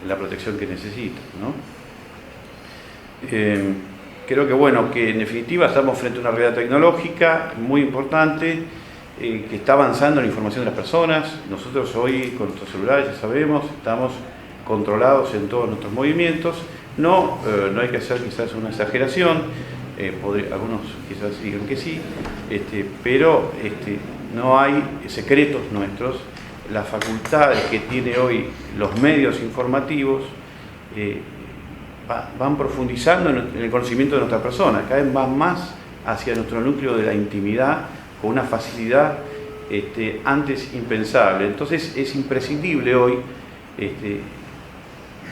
la protección que necesitan, ¿no? Creo que en definitiva estamos frente a una realidad tecnológica muy importante, que está avanzando en la información de las personas. Nosotros hoy con nuestros celulares, ya sabemos, estamos controlados en todos nuestros movimientos. No hay que hacer quizás una exageración, algunos quizás digan que sí, pero no hay secretos nuestros. Las facultades que tiene hoy los medios informativos van profundizando en el conocimiento de nuestra persona, cada vez van más hacia nuestro núcleo de la intimidad, con una facilidad antes impensable. Entonces es imprescindible hoy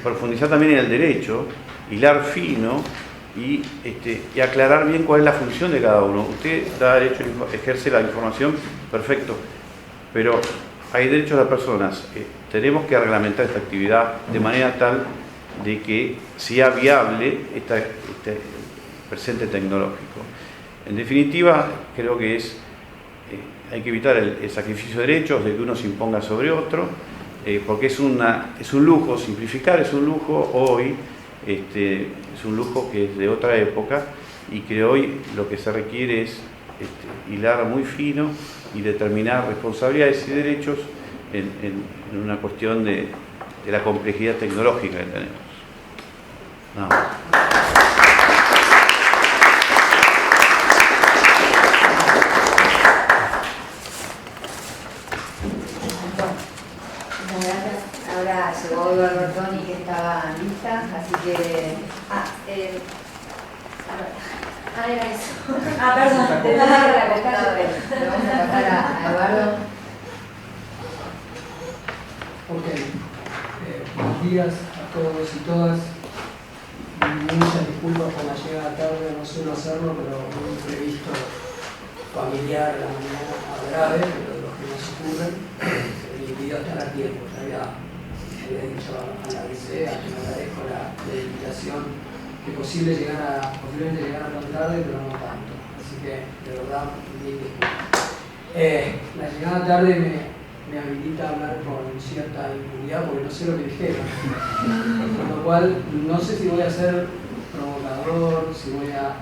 profundizar también en el derecho, hilar fino y aclarar bien cuál es la función de cada uno. Usted da derecho, ejerce la información, perfecto, pero hay derechos de las personas. Tenemos que reglamentar esta actividad de manera tal de que sea viable este presente tecnológico. En definitiva, creo que hay que evitar el sacrificio de derechos, de que uno se imponga sobre otro, porque es un lujo, simplificar es un lujo hoy, es un lujo que es de otra época y que hoy lo que se requiere es hilar muy fino y determinar responsabilidades y derechos en una cuestión de la complejidad tecnológica que tenemos. No. Ahora llegó Eduardo Bertoni, que estaba lista, así que... Ah, era eso. Ah, perdón. Después de la computadora. Le vamos a pasar a Eduardo. Ok. Buenos días a todos y todas. Muchas disculpas por la llegada tarde, no suelo hacerlo, pero un imprevisto familiar a la mañana grave, pero de los que nos ocurren, me impidió estar a tiempo. Ya había dicho a la licea que me agradezco la invitación, que posiblemente llegar tan tarde, pero no tanto. Así que, de verdad, mil disculpas. La llegada tarde me habilita a hablar con cierta impunidad porque no sé lo que dijeron. Con lo cual, no sé si voy a ser provocador, si voy a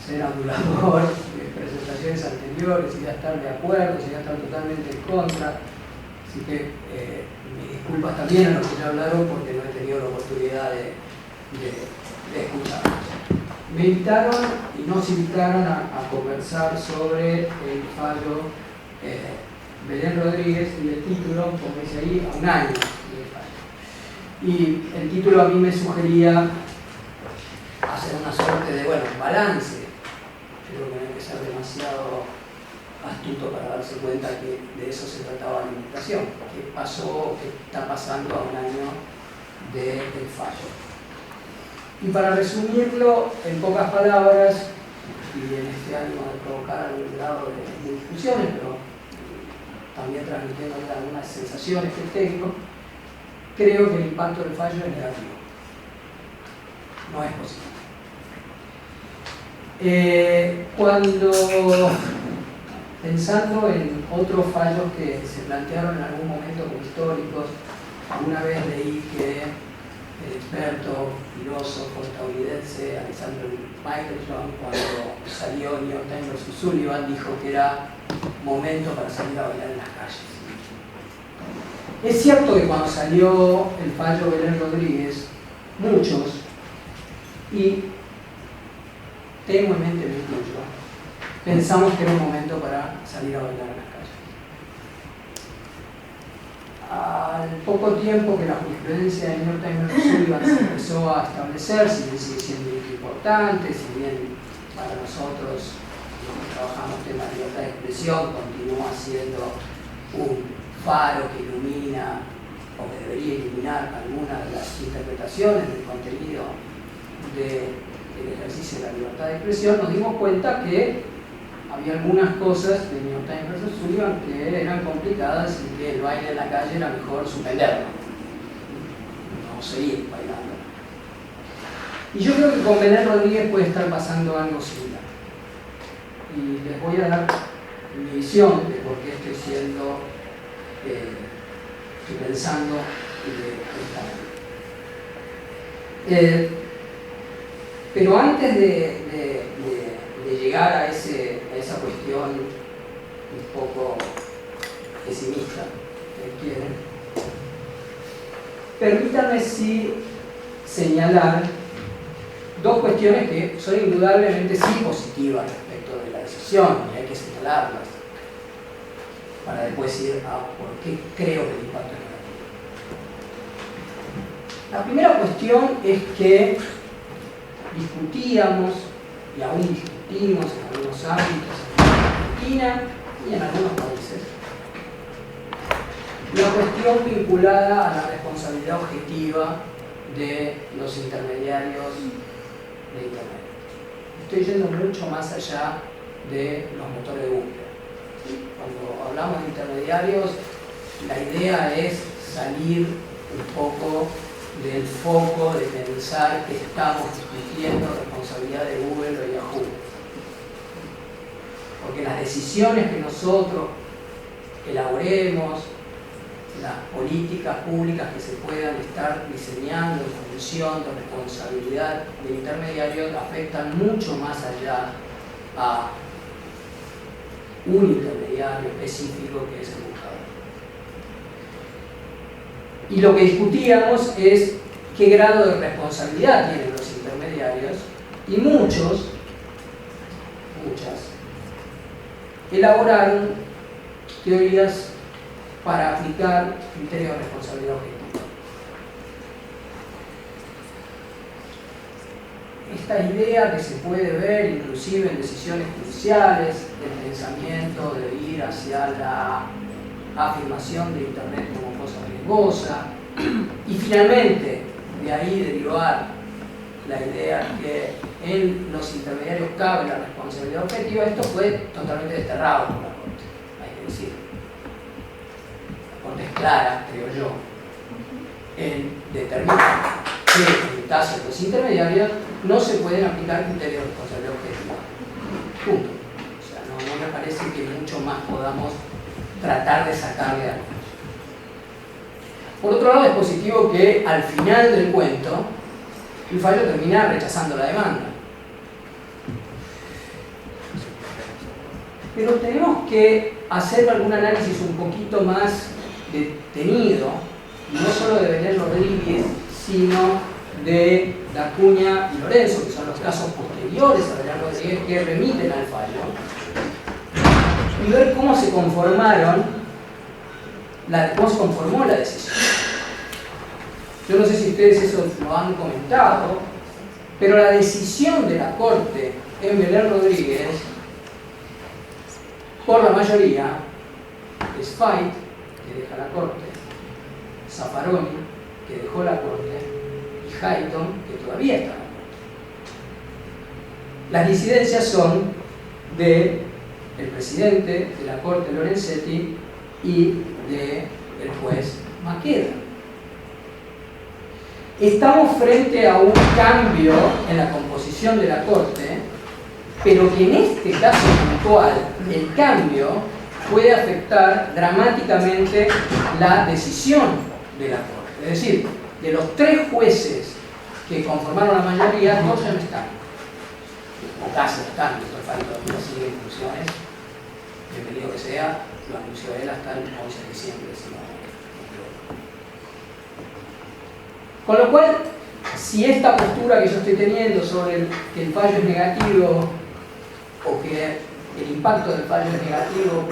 ser adulador de presentaciones anteriores, si voy a estar de acuerdo, si voy a estar totalmente en contra. Así que mis disculpas también a los que ya hablaron porque no he tenido la oportunidad de escucharlos. Me invitaron y nos invitaron a conversar sobre el fallo Belén Rodríguez y el título, como dice ahí, a un año del fallo. Y el título a mí me sugería hacer una suerte de, balance. Creo que no hay que ser demasiado astuto para darse cuenta que de eso se trataba la invitación. ¿Qué pasó, qué está pasando a un año del fallo? Y para resumirlo en pocas palabras, y en este ánimo de provocar algún grado de discusiones, pero también transmitiendo algunas sensaciones que tengo, creo que el impacto del fallo es negativo. No es positivo. Cuando, pensando en otros fallos que se plantearon en algún momento como históricos, alguna vez leí que el experto, filósofo estadounidense Alexander Michelson, cuando salió New York Times vs. Sullivan, dijo que era momento para salir a bailar en las calles. Es cierto que cuando salió el fallo Belén Rodríguez, muchos, y tenuemente me incluyo, pensamos que era un momento para salir a bailar en las calles. Al poco tiempo que la jurisprudencia de New York Times vs. Sullivan se empezó a establecer, si bien sigue siendo importante, si bien para nosotros los que trabajamos temas de libertad de expresión continúa siendo un faro que ilumina o que debería iluminar algunas de las interpretaciones del contenido del ejercicio de la libertad de expresión, nos dimos cuenta que había algunas cosas de New York Times vs. Sullivan que eran complicadas y que el baile en la calle era mejor suspenderlo, no seguir bailando. Y yo creo que con Belén Rodríguez puede estar pasando algo similar. Y les voy a dar mi visión de por qué estoy pensando de esta manera. Pero antes de llegar a esa cuestión un poco pesimista, que quieren, permítanme sí señalar dos cuestiones que son indudablemente sí positivas respecto de la decisión, y hay que señalarlas para después ir a por qué creo que el impacto es negativo. La primera cuestión es que discutíamos, y aún discutimos en algunos ámbitos en Argentina y en algunos países, la cuestión vinculada a la responsabilidad objetiva de los intermediarios de Internet. Estoy yendo mucho más allá de los motores de búsqueda. Cuando hablamos de intermediarios, la idea es salir un poco del foco de pensar que estamos discutiendo responsabilidad de Google o Yahoo. Porque las decisiones que nosotros elaboremos, las políticas públicas que se puedan estar diseñando en función de responsabilidad de intermediarios afectan mucho más allá a un intermediario específico que es el buscador. Y lo que discutíamos es qué grado de responsabilidad tienen los intermediarios, y muchas, elaboraron teorías para aplicar criterios de responsabilidad objetiva. esta idea que se puede ver inclusive en decisiones judiciales, el pensamiento de ir hacia la afirmación de Internet como cosa riesgosa, y finalmente de ahí derivar la idea que en los intermediarios cabe la responsabilidad objetiva. Esto fue totalmente desterrado por la Corte, hay que decir. La Corte es clara, creo yo, en determinar que en el caso de los intermediarios no se pueden aplicar criterios de responsabilidad objetiva. Punto. O sea, no me parece que mucho más podamos tratar de sacarle algo. Por otro lado, es positivo que al final del cuento el fallo termina rechazando la demanda. Pero tenemos que hacer algún análisis un poquito más detenido, no solo de Belén Rodríguez, sino de Dacuña y Lorenzo, que son los casos posteriores a Belén Rodríguez que remiten al fallo, y ver cómo se conformó la decisión. Yo no sé si ustedes eso lo han comentado, pero la decisión de la Corte en Belén Rodríguez, por la mayoría, es Fait, que deja la Corte, Zaffaroni, que dejó la Corte, y Hayton, que todavía está en la Corte. Las disidencias son del presidente de la Corte, Lorenzetti, y del juez Maqueda. Estamos frente a un cambio en la composición de la Corte, pero que en este caso puntual el cambio puede afectar dramáticamente la decisión de la Corte. Es decir, de los 3 jueces que conformaron la mayoría, 2 ya no están. O casi están, esto falta todavía sigue en funciones. Bienvenido que sea, lo anunció él hasta el 11 de diciembre. Con lo cual, si esta postura que yo estoy teniendo sobre que el fallo es negativo o que el impacto del fallo es negativo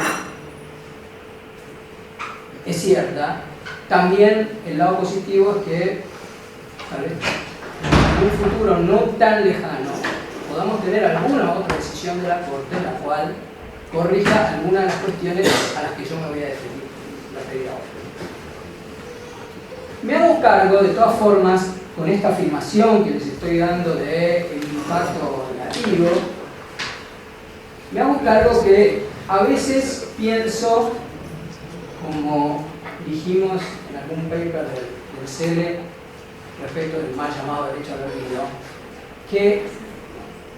es cierta, también el lado positivo es que tal vez en un futuro no tan lejano podamos tener alguna otra decisión de la Corte en la cual corrija algunas de las cuestiones a las que yo me voy a referir ahora. Me hago cargo, de todas formas, con esta afirmación que les estoy dando del impacto negativo, me hago cargo que a veces pienso, como dijimos en algún paper del CELE respecto del mal llamado derecho al olvido, que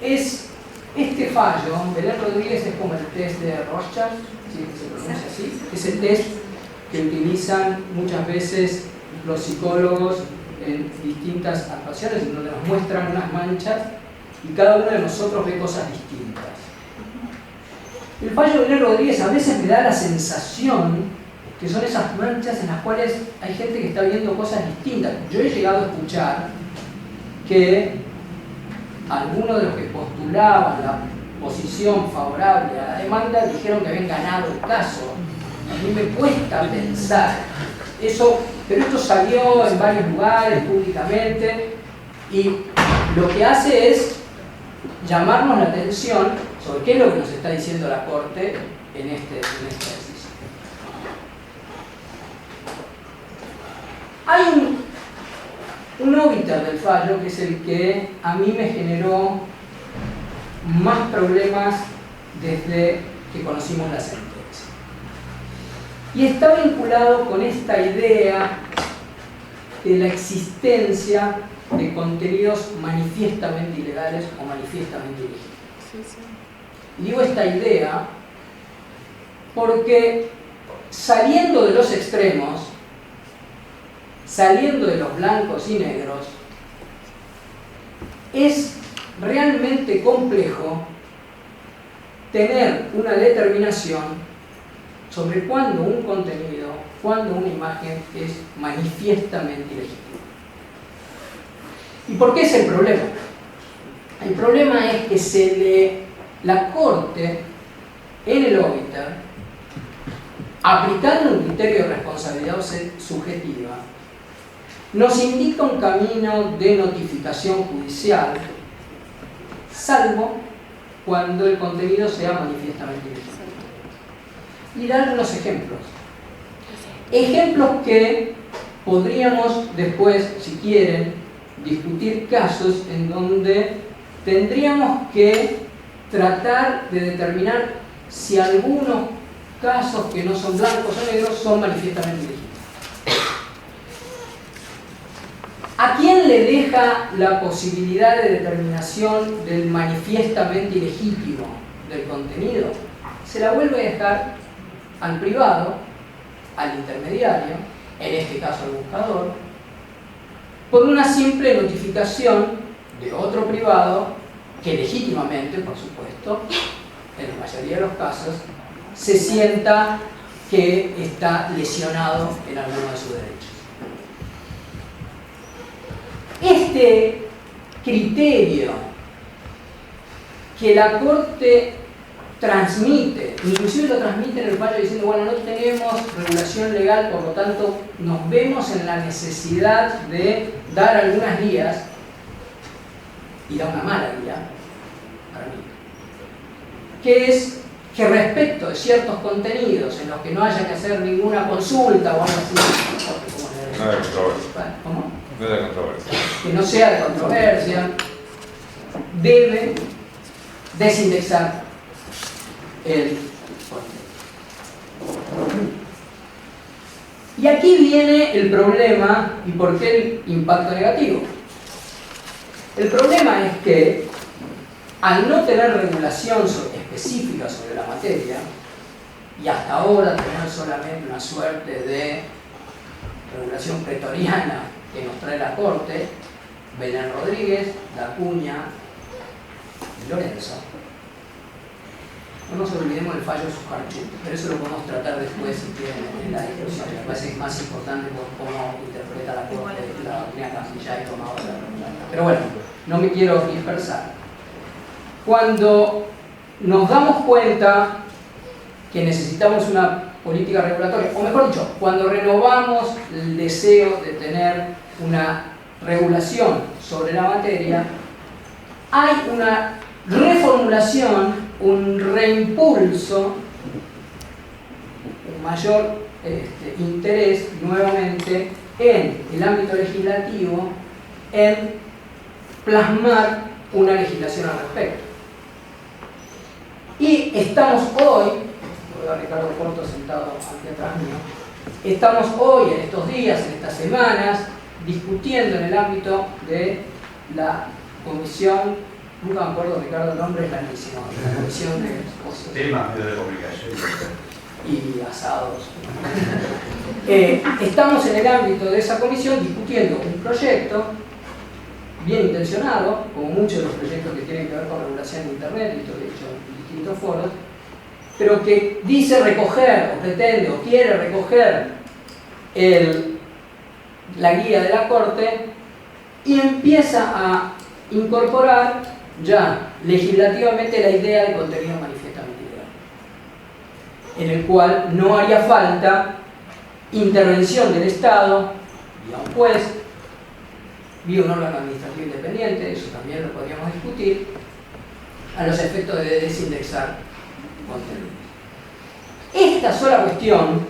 es este fallo, Belén Rodríguez, es como el test de Rorschach, ¿sí? Se pronuncia así, es el test que utilizan muchas veces los psicólogos en distintas actuaciones, en donde nos muestran unas manchas y cada uno de nosotros ve cosas distintas. El fallo de Belén Rodríguez a veces me da la sensación que son esas manchas en las cuales hay gente que está viendo cosas distintas. Yo he llegado a escuchar que algunos de los que postulaban la posición favorable a la demanda dijeron que habían ganado el caso. A mí me cuesta pensar eso, pero esto salió en varios lugares públicamente y lo que hace es llamarnos la atención sobre qué es lo que nos está diciendo la Corte en esta decisión. Hay un óbiter del fallo que es el que a mí me generó más problemas desde que conocimos la sentencia. Y está vinculado con esta idea de la existencia de contenidos manifiestamente ilegales o manifiestamente ilegítimos. Y digo esta idea porque saliendo de los extremos, saliendo de los blancos y negros, es realmente complejo tener una determinación sobre cuándo un contenido, cuándo una imagen es manifiestamente ilegítima. ¿Y por qué es el problema? El problema es que la Corte, en el óbiter, aplicando un criterio de responsabilidad subjetiva, nos indica un camino de notificación judicial salvo cuando el contenido sea manifiestamente ilegítimo. Y dar unos ejemplos. Ejemplos que podríamos después, si quieren, discutir casos en donde tendríamos que tratar de determinar si algunos casos que no son blancos o negros son manifiestamente ilegítimos. ¿A quién le deja la posibilidad de determinación del manifiestamente ilegítimo del contenido? Se la vuelve a dejar al privado, al intermediario, en este caso al buscador, por una simple notificación de otro privado que legítimamente, por supuesto, en la mayoría de los casos, se sienta que está lesionado en alguno de sus derechos. Este criterio que la Corte transmite, inclusive lo transmite en el fallo diciendo, bueno, no tenemos regulación legal, por lo tanto nos vemos en la necesidad de dar algunas guías, y da una mala guía, para mí, que es que respecto de ciertos contenidos en los que no haya que hacer ninguna consulta o algo así, No de controversia. ¿cómo? No de controversia. Que no sea de controversia, debe desindexar el contenido. Y aquí viene el problema y por qué el impacto negativo. El problema es que al no tener regulación específica sobre la materia y hasta ahora tener solamente una suerte de regulación pretoriana que nos trae la Corte, Belén Rodríguez, Dacuña y Lorenzo. No nos olvidemos del fallo de Sujarchuk, pero eso lo podemos tratar después si quieren en la discusión. Me parece que es más importante por cómo interpreta la Corte la doctrina Canciller y tomado la regulación. Pero bueno, no me quiero dispersar. Cuando nos damos cuenta que necesitamos una política regulatoria, o mejor dicho, cuando renovamos el deseo de tener una regulación sobre la materia, hay una reformulación, un reimpulso, un mayor interés nuevamente en el ámbito legislativo en plasmar una legislación al respecto. Y estamos hoy, veo a Ricardo Porto sentado aquí atrás mío, estamos hoy, en estos días, en estas semanas, discutiendo en el ámbito de la comisión, nunca me acuerdo, Ricardo, el nombre es larguísimo, la comisión de temas de comunicación y asados. Estamos en el ámbito de esa comisión discutiendo un proyecto bien intencionado, como muchos de los proyectos que tienen que ver con regulación de Internet, esto lo he dicho en distintos foros, pero que dice recoger, o pretende, o quiere recoger la guía de la Corte y empieza a incorporar ya legislativamente la idea de contenido manifiestamente ilegal, en el cual no haría falta intervención del Estado, vía un juez, vía un órgano administrativo independiente, eso también lo podríamos discutir, a los efectos de desindexar contenido. Esta sola cuestión,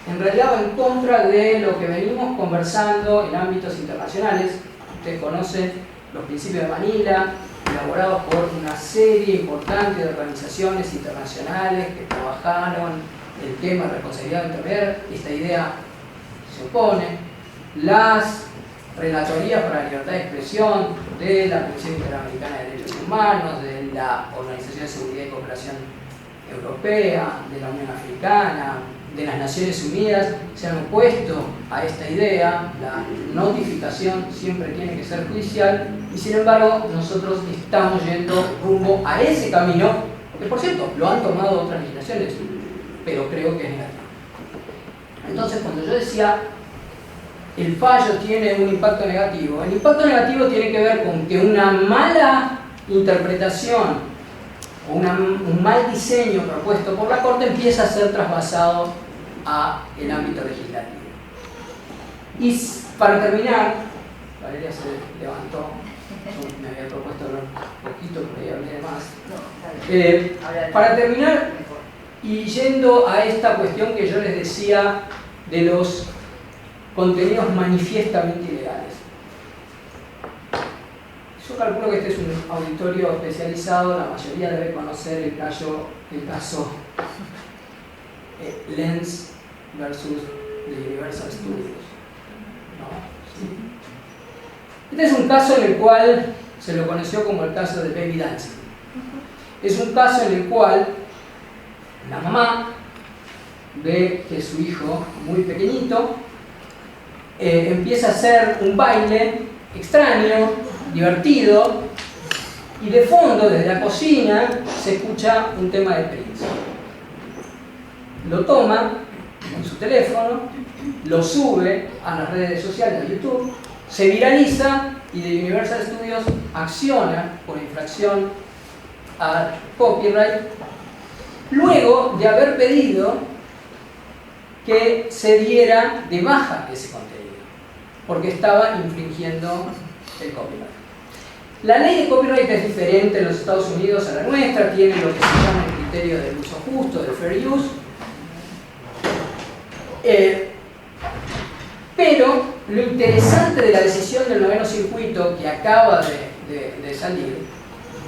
en realidad, va en contra de lo que venimos conversando en ámbitos internacionales. Ustedes conocen los principios de Manila, elaborados por una serie importante de organizaciones internacionales que trabajaron el tema de responsabilidad intermediaria. Esta idea se opone. Las relatorías para la libertad de expresión de la Comisión Interamericana de Derechos Humanos, de la Organización de Seguridad y Cooperación Europea, de la Unión Africana, de las Naciones Unidas, se han opuesto a esta idea. La notificación siempre tiene que ser judicial y sin embargo nosotros estamos yendo rumbo a ese camino, que por cierto lo han tomado otras legislaciones, pero creo que es negativo. Entonces, cuando yo decía el fallo tiene un impacto negativo, el impacto negativo tiene que ver con que una mala interpretación o un mal diseño propuesto por la Corte empieza a ser trasvasado a el ámbito legislativo. Y para terminar, Valeria se levantó, me había propuesto hablar un poquito, pero ahí hablé de más. No, está bien. Para terminar, y yendo a esta cuestión que yo les decía de los contenidos manifiestamente ilegales. Yo calculo que este es un auditorio especializado, la mayoría debe conocer el caso Lens versus the Universal Studios. ¿No? ¿Sí? Este es un caso en el cual se lo conoció como el caso de Baby Dancing. Es un caso en el cual la mamá ve que su hijo, muy pequeñito, empieza a hacer un baile extraño, divertido, y de fondo, desde la cocina, se escucha un tema de Prince. Lo toma con su teléfono, lo sube a las redes sociales, a YouTube, se viraliza y de Universal Studios acciona por infracción al copyright, luego de haber pedido que se diera de baja ese contenido, porque estaba infringiendo el copyright. La ley de copyright es diferente en los Estados Unidos a la nuestra, tiene lo que se llama el criterio del uso justo, del fair use. Pero lo interesante de la decisión del noveno circuito que acaba de salir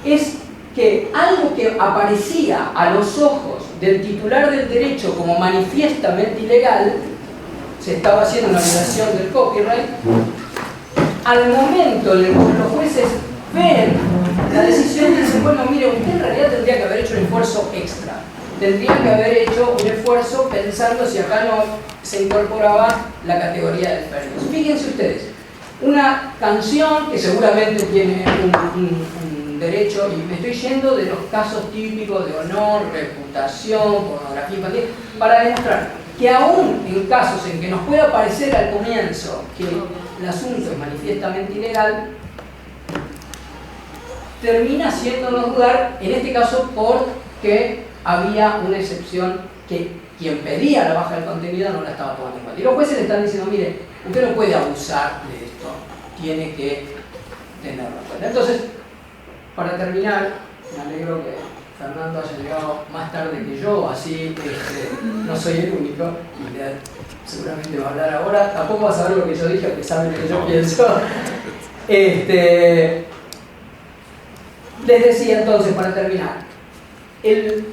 es que algo que aparecía a los ojos del titular del derecho como manifiestamente ilegal, se estaba haciendo una violación del copyright, al momento en el que los jueces ven la decisión dicen, bueno, mire, usted en realidad tendría que haber hecho un esfuerzo extra, tendría que haber hecho un esfuerzo pensando si acá no se incorporaba la categoría del fair use. Fíjense ustedes, una canción que seguramente tiene un derecho, y me estoy yendo de los casos típicos de honor, reputación, pornografía infantil, para demostrar que aún en casos en que nos pueda parecer al comienzo que el asunto es manifiestamente ilegal, termina haciéndonos dudar, en este caso porque había una excepción que quien pedía la baja del contenido no la estaba tomando en cuenta. Y los jueces le están diciendo, mire, usted no puede abusar de esto, tiene que tenerlo en cuenta. Entonces, para terminar, me alegro que Fernando haya llegado más tarde que yo, así no soy el único, y seguramente va a hablar ahora, tampoco va a saber lo que yo dije, porque sabe lo que yo pienso. Les decía entonces, para terminar,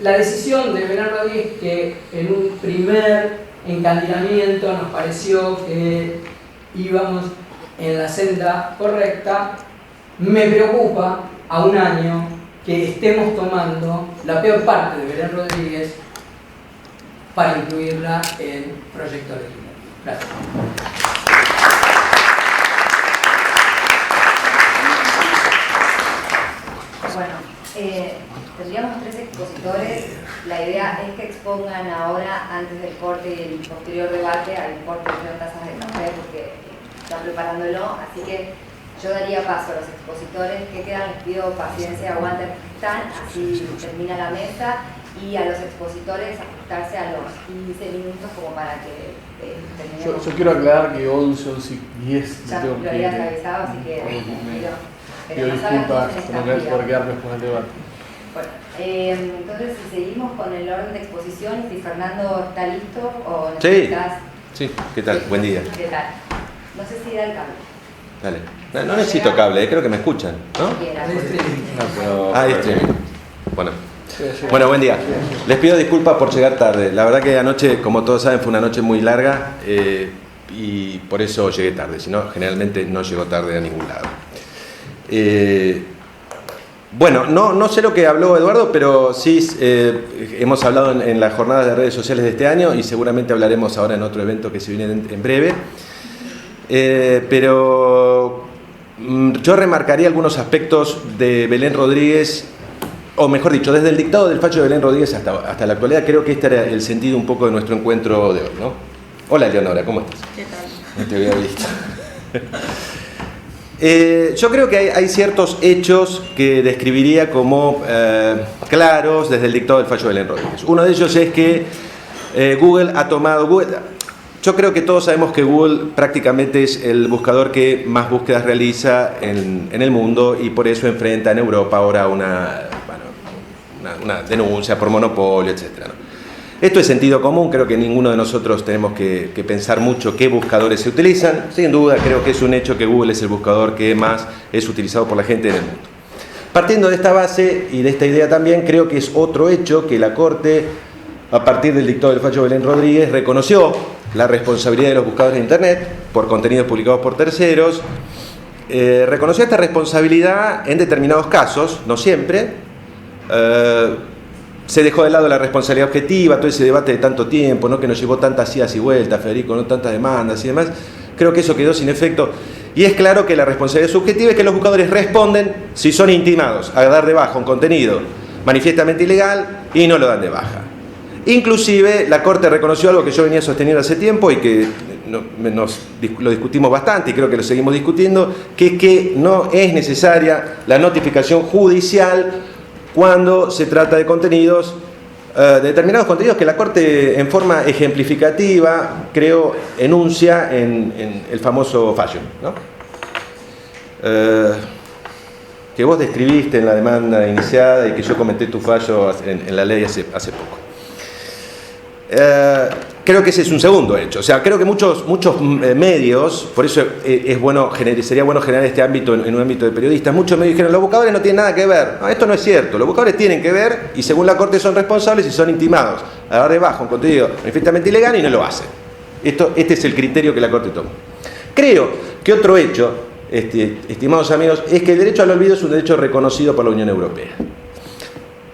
la decisión de Belén Rodríguez, que en un primer encandilamiento nos pareció que íbamos en la senda correcta, me preocupa a un año que estemos tomando la peor parte de Belén Rodríguez para incluirla en proyecto legislativo. Gracias. Bueno, tendríamos 3 expositores. La idea es que expongan ahora, antes del corte y el posterior debate, al corte de tazas de café, porque están preparándolo. Así que yo daría paso a los expositores que quedan. Les pido paciencia, aguanten que están, así termina la mesa. Y a los expositores ajustarse a los 15 minutos como para que terminemos. Yo quiero aclarar que 11, 11 y 10 ya lo habías avisado, así que pido disculpas por quedarme después del debate. Bueno, entonces si seguimos con el orden de exposición, si Fernando está listo o necesitas... Sí, ¿qué tal? Buen día. ¿Qué tal? No sé si da el cable. Dale. No necesito cable, creo que me escuchan, ¿no? Streaming. Bueno, buen día. Les pido disculpas por llegar tarde. La verdad que anoche, como todos saben, fue una noche muy larga y por eso llegué tarde. Si no, generalmente no llego tarde a ningún lado. Bueno, no sé lo que habló Eduardo, pero sí hemos hablado en las jornadas de redes sociales de este año y seguramente hablaremos ahora en otro evento que se viene en breve. Pero yo remarcaría algunos aspectos de Belén Rodríguez, o mejor dicho, desde el dictado del fallo de Belén Rodríguez hasta la actualidad. Creo que este era el sentido un poco de nuestro encuentro de hoy, ¿no? Hola, Leonora, ¿cómo estás? ¿Qué tal? No te había visto. Yo creo que hay ciertos hechos que describiría como claros desde el dictado del fallo de Belén Rodríguez. Uno de ellos es que Google ha tomado... yo creo que todos sabemos que Google prácticamente es el buscador que más búsquedas realiza en el mundo y por eso enfrenta en Europa ahora una denuncia por monopolio, etc., ¿no? Esto es sentido común, creo que ninguno de nosotros tenemos que pensar mucho qué buscadores se utilizan. Sin duda, creo que es un hecho que Google es el buscador que más es utilizado por la gente en el mundo. Partiendo de esta base y de esta idea también, creo que es otro hecho que la Corte, a partir del dictado del fallo Belén Rodríguez, reconoció la responsabilidad de los buscadores de Internet por contenidos publicados por terceros. Reconoció esta responsabilidad en determinados casos, no siempre. Se dejó de lado la responsabilidad objetiva, todo ese debate de tanto tiempo, ¿no?, que nos llevó tantas idas y vueltas, Federico, no tantas demandas y demás. Creo que eso quedó sin efecto. Y es claro que la responsabilidad subjetiva es que los buscadores responden si son intimados a dar de baja un contenido manifiestamente ilegal y no lo dan de baja. Inclusive la Corte reconoció algo que yo venía sosteniendo hace tiempo y que lo discutimos bastante y creo que lo seguimos discutiendo, que es que no es necesaria la notificación judicial cuando se trata de contenidos, determinados contenidos que la Corte en forma ejemplificativa, creo, enuncia en el famoso fallo, ¿no? Que vos describiste en la demanda iniciada y que yo comenté tu fallo en la ley hace poco. Creo que ese es un segundo hecho. O sea, creo que muchos medios, por eso sería bueno generar este ámbito en un ámbito de periodistas, muchos medios dijeron, los buscadores no tienen nada que ver. No, esto no es cierto. Los buscadores tienen que ver y según la Corte son responsables y son intimados a dar de baja un contenido manifiestamente ilegal y no lo hacen. Este es el criterio que la Corte tomó. Creo que otro hecho, estimados amigos, es que el derecho al olvido es un derecho reconocido por la Unión Europea.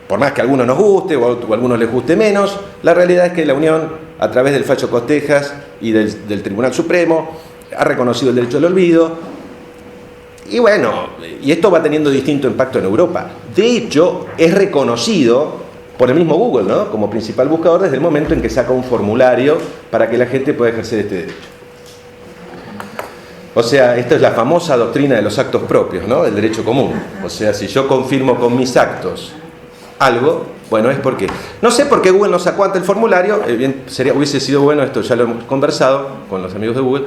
Por más que a algunos nos guste o a algunos les guste menos, la realidad es que la Unión, a través del fallo Costejas y del Tribunal Supremo, ha reconocido el derecho al olvido. Y bueno, y esto va teniendo distinto impacto en Europa. De hecho, es reconocido por el mismo Google, ¿no?, como principal buscador desde el momento en que saca un formulario para que la gente pueda ejercer este derecho. O sea, esta es la famosa doctrina de los actos propios, ¿no?, del derecho común. O sea, si yo confirmo con mis actos algo, bueno, es porque no sé por qué Google no sacó ante el formulario. Hubiese sido bueno, esto ya lo hemos conversado con los amigos de Google,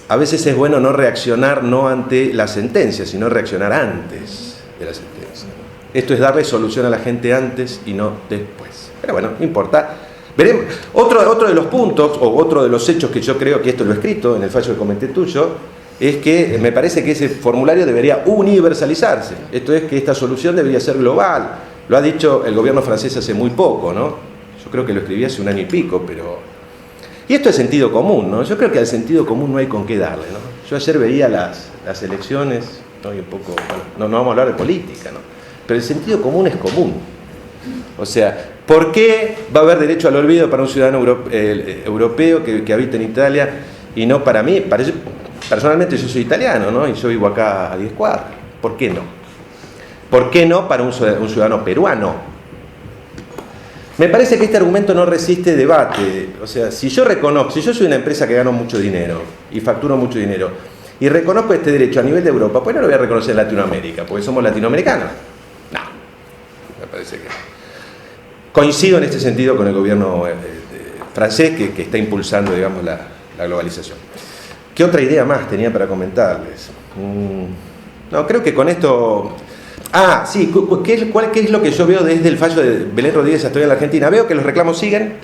a veces es bueno no reaccionar no ante la sentencia, sino reaccionar antes de la sentencia. Esto es darle solución a la gente antes y no después. Pero bueno, no importa. Veremos. Otro de los puntos, o otro de los hechos que yo creo que esto lo he escrito en el fallo que comenté tuyo, es que me parece que ese formulario debería universalizarse. Esto es que esta solución debería ser global. Lo ha dicho el gobierno francés hace muy poco, ¿no? Yo creo que lo escribí hace un año y pico, pero... Y esto es sentido común, ¿no? Yo creo que al sentido común no hay con qué darle, ¿no? Yo ayer veía las elecciones, ¿no? Y un poco... Bueno, no vamos a hablar de política, ¿no? Pero el sentido común es común. O sea, ¿por qué va a haber derecho al olvido para un ciudadano europeo que habita en Italia y no para mí? Personalmente yo soy italiano, ¿no? Y yo vivo acá a 10 cuadras. ¿Por qué no? ¿Por qué no para un ciudadano peruano? Me parece que este argumento no resiste debate. O sea, si yo soy una empresa que gano mucho dinero y facturo mucho dinero y reconozco este derecho a nivel de Europa, pues no lo voy a reconocer en Latinoamérica, porque somos latinoamericanos. No, me parece que no. Coincido en este sentido con el gobierno francés que está impulsando, digamos, la globalización. ¿Qué otra idea más tenía para comentarles? No, creo que con esto... Ah, sí, ¿qué es lo que yo veo desde el fallo de Belén Rodríguez hasta hoy en la Argentina? Veo que los reclamos siguen.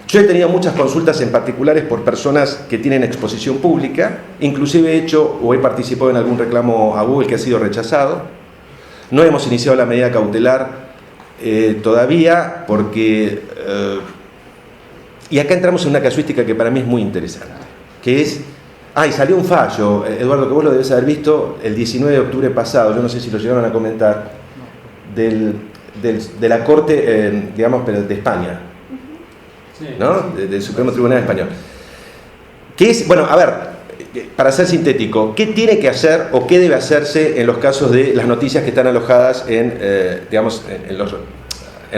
Yo he tenido muchas consultas en particulares por personas que tienen exposición pública, inclusive he hecho o he participado en algún reclamo a Google que ha sido rechazado. No hemos iniciado la medida cautelar todavía porque... y acá entramos en una casuística que para mí es muy interesante, que es... y salió un fallo, Eduardo, que vos lo debes haber visto el 19 de octubre pasado, yo no sé si lo llegaron a comentar, de la Corte, digamos, pero de España, ¿no? Del Supremo Tribunal Español. Que es, bueno, a ver, para ser sintético, ¿qué tiene que hacer o qué debe hacerse en los casos de las noticias que están alojadas en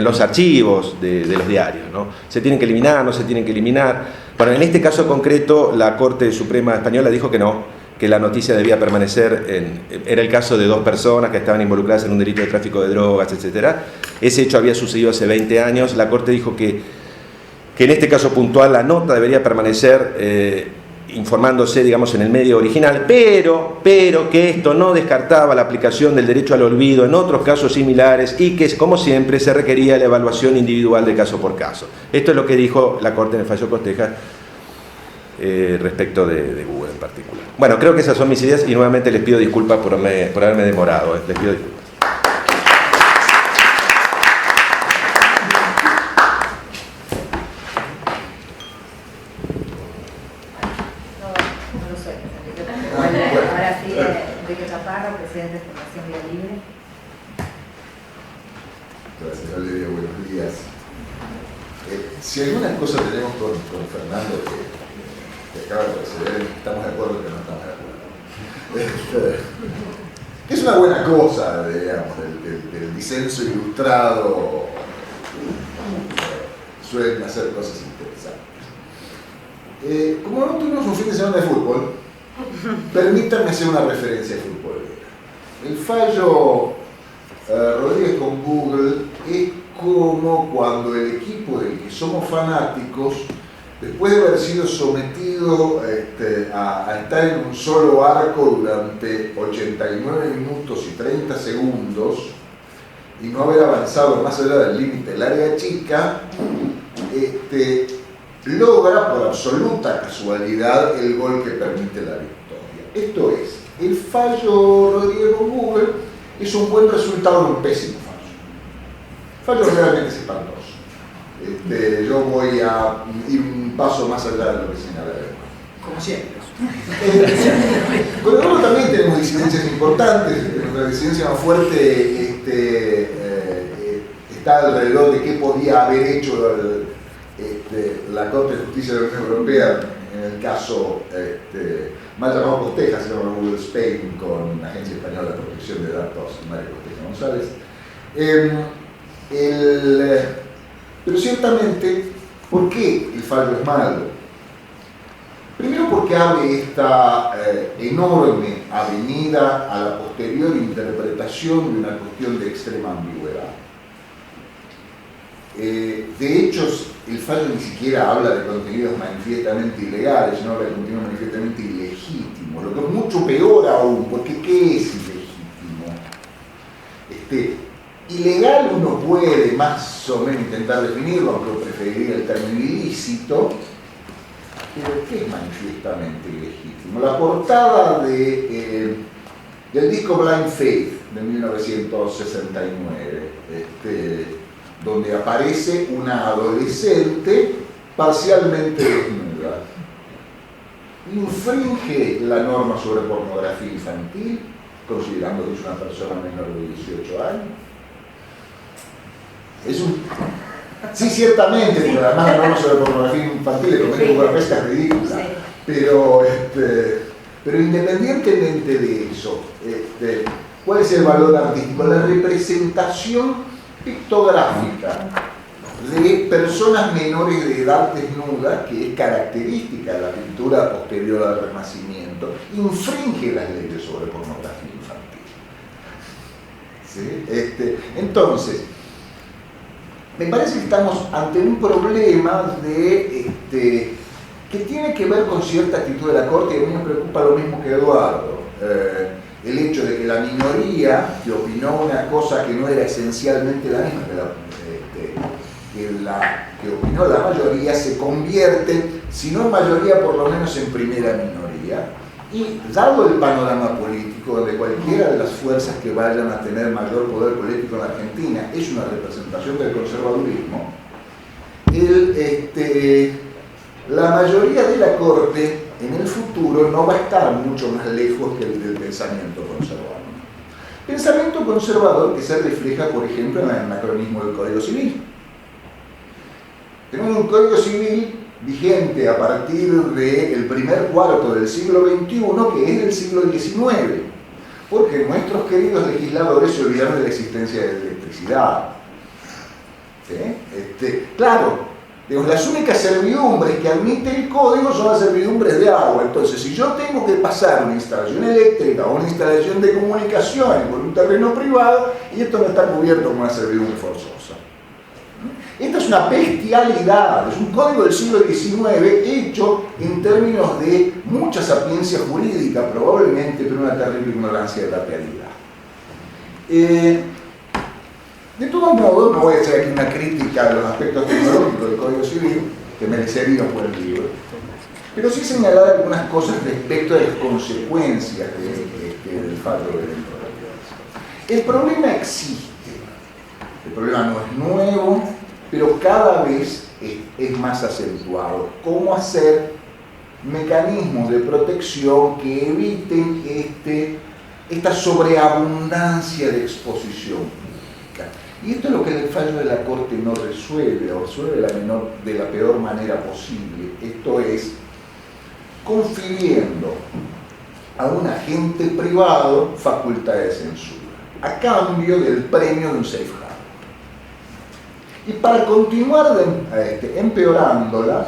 los archivos de los diarios, ¿no? ¿Se tienen que eliminar, no se tienen que eliminar? Bueno, en este caso concreto, la Corte Suprema Española dijo que no, que la noticia debía permanecer era el caso de 2 personas que estaban involucradas en un delito de tráfico de drogas, etc. Ese hecho había sucedido hace 20 años. La Corte dijo que que en este caso puntual la nota debería permanecer informándose, digamos, en el medio original, pero que esto no descartaba la aplicación del derecho al olvido en otros casos similares y que, como siempre, se requería la evaluación individual de caso por caso. Esto es lo que dijo la Corte en el fallo Costeja respecto de Google en particular. Bueno, creo que esas son mis ideas y nuevamente les pido disculpas por haberme demorado. Les pido disculpas. Ahora sí, Enrique Chaparro, presidente de Fundación Vida Libre. Gracias, Valeria, buenos días. Si alguna cosa tenemos con Fernando que acaba de preceder, estamos de acuerdo que no estamos de acuerdo. Que es una buena cosa, digamos, del disenso ilustrado, suelen hacer cosas interesantes. Como no tuvimos un fin de semana de fútbol, permítanme hacer una referencia futbolera. El fallo Rodríguez con Google es como cuando el equipo del que somos fanáticos, después de haber sido sometido a estar en un solo arco durante 89 minutos y 30 segundos y no haber avanzado más allá del límite del área chica, logra por absoluta casualidad el gol que permite la victoria. Esto es, el fallo Rodríguez con Google es un buen resultado de un pésimo fallo. Fallo realmente espantoso. Yo voy a ir un paso más allá de lo que señalaré. Como siempre. Con el otro también tenemos disidencias importantes. Nuestra disidencia más fuerte está alrededor de qué podía haber hecho la Corte de Justicia de la Unión Europea en el caso mal llamado Costeja, se llama Google Spain, con la Agencia Española de Protección de Datos, María Costeja González. Pero ciertamente, ¿por qué el fallo es malo? Primero porque abre esta enorme avenida a la posterior interpretación de una cuestión de extrema ambigüedad. De hecho, el fallo ni siquiera habla de contenidos manifiestamente ilegales, sino habla de contenidos manifiestamente ilegítimos, lo que es mucho peor aún, porque ¿qué es ilegítimo? Ilegal uno puede más o menos intentar definirlo, aunque preferiría el término ilícito, pero ¿qué es manifiestamente ilegítimo? La portada del disco Blind Faith de 1969, donde aparece una adolescente parcialmente desnuda. Infringe la norma sobre pornografía infantil, considerando que es una persona menor de 18 años. Sí, ciertamente, porque además la norma sobre pornografía infantil le comete una pesca ridícula. Pero independientemente de eso, ¿cuál es el valor artístico? La representación pictográfica de personas menores de edad desnudas, que es característica de la pintura posterior al Renacimiento, infringe las leyes sobre pornografía infantil. ¿Sí? Entonces, me parece que estamos ante un problema que tiene que ver con cierta actitud de la Corte, y a mí me preocupa lo mismo que Eduardo. El hecho de que la minoría que opinó una cosa que no era esencialmente la misma que opinó la mayoría se convierte, si no en mayoría, por lo menos en primera minoría. Y dado el panorama político, donde cualquiera de las fuerzas que vayan a tener mayor poder político en la Argentina es una representación del conservadurismo, la mayoría de la Corte en el futuro no va a estar mucho más lejos que el del pensamiento conservador. Pensamiento conservador que se refleja, por ejemplo, en el anacronismo del Código Civil. Tenemos un Código Civil vigente a partir del primer cuarto del siglo XXI, que es del siglo XIX, porque nuestros queridos legisladores se olvidaron de la existencia de la electricidad. ¿Sí? Claro, las únicas servidumbres que admite el código son las servidumbres de agua. Entonces, si yo tengo que pasar una instalación eléctrica o una instalación de comunicaciones por un terreno privado, y esto no está cubierto con una servidumbre forzosa. Esta es una bestialidad, es un código del siglo XIX hecho en términos de mucha sapiencia jurídica, probablemente, pero una terrible ignorancia de la realidad. De todos modos, no voy a hacer aquí una crítica de los aspectos tecnológicos del Código Civil, que merecería un buen libro, pero sí señalar algunas cosas respecto de las consecuencias del fallo de Belén Rodríguez. El problema existe, el problema no es nuevo, pero cada vez es más acentuado. ¿Cómo hacer mecanismos de protección que eviten esta sobreabundancia de exposición pública? Y esto es lo que el fallo de la Corte no resuelve, o resuelve de la peor manera posible. Esto es confiriendo a un agente privado facultad de censura, a cambio del premio de un safe harbor. Y para continuar empeorándola,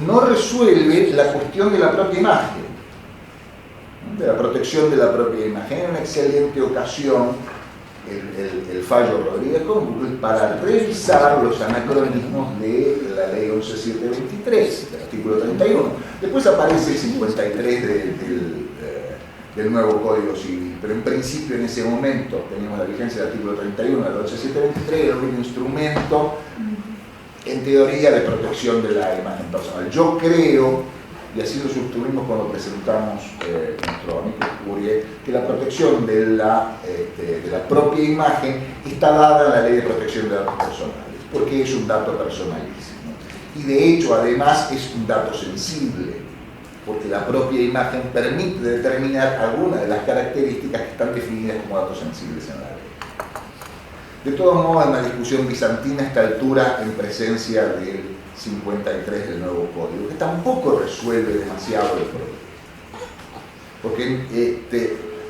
no resuelve la cuestión de la propia imagen, de la protección de la propia imagen. Es una excelente ocasión el fallo Rodríguez con Google para revisar los anacronismos de la ley 11723, del artículo 31. Después aparece el 53 del nuevo Código Civil, pero en principio en ese momento teníamos la vigencia del artículo 31 del 11723, era un instrumento en teoría de protección de la imagen personal. Yo creo, y así lo sostuvimos cuando presentamos nuestro amigo Curie, que la protección de la propia imagen está dada en la Ley de Protección de Datos Personales, porque es un dato personalísimo. Y de hecho, además, es un dato sensible, porque la propia imagen permite determinar algunas de las características que están definidas como datos sensibles en la ley. De todos modos, en la discusión bizantina a esta altura, en presencia del 53 del nuevo código, que tampoco resuelve demasiado el problema, porque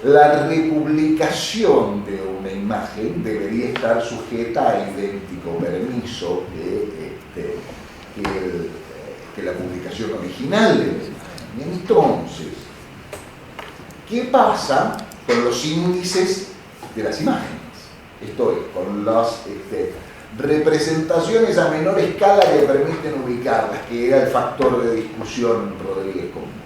la republicación de una imagen debería estar sujeta a idéntico permiso que la publicación original de la imagen. Y entonces, ¿qué pasa con los índices de las imágenes? Esto es, con las representaciones a menor escala que permiten ubicarlas, que era el factor de discusión en Rodríguez con Google.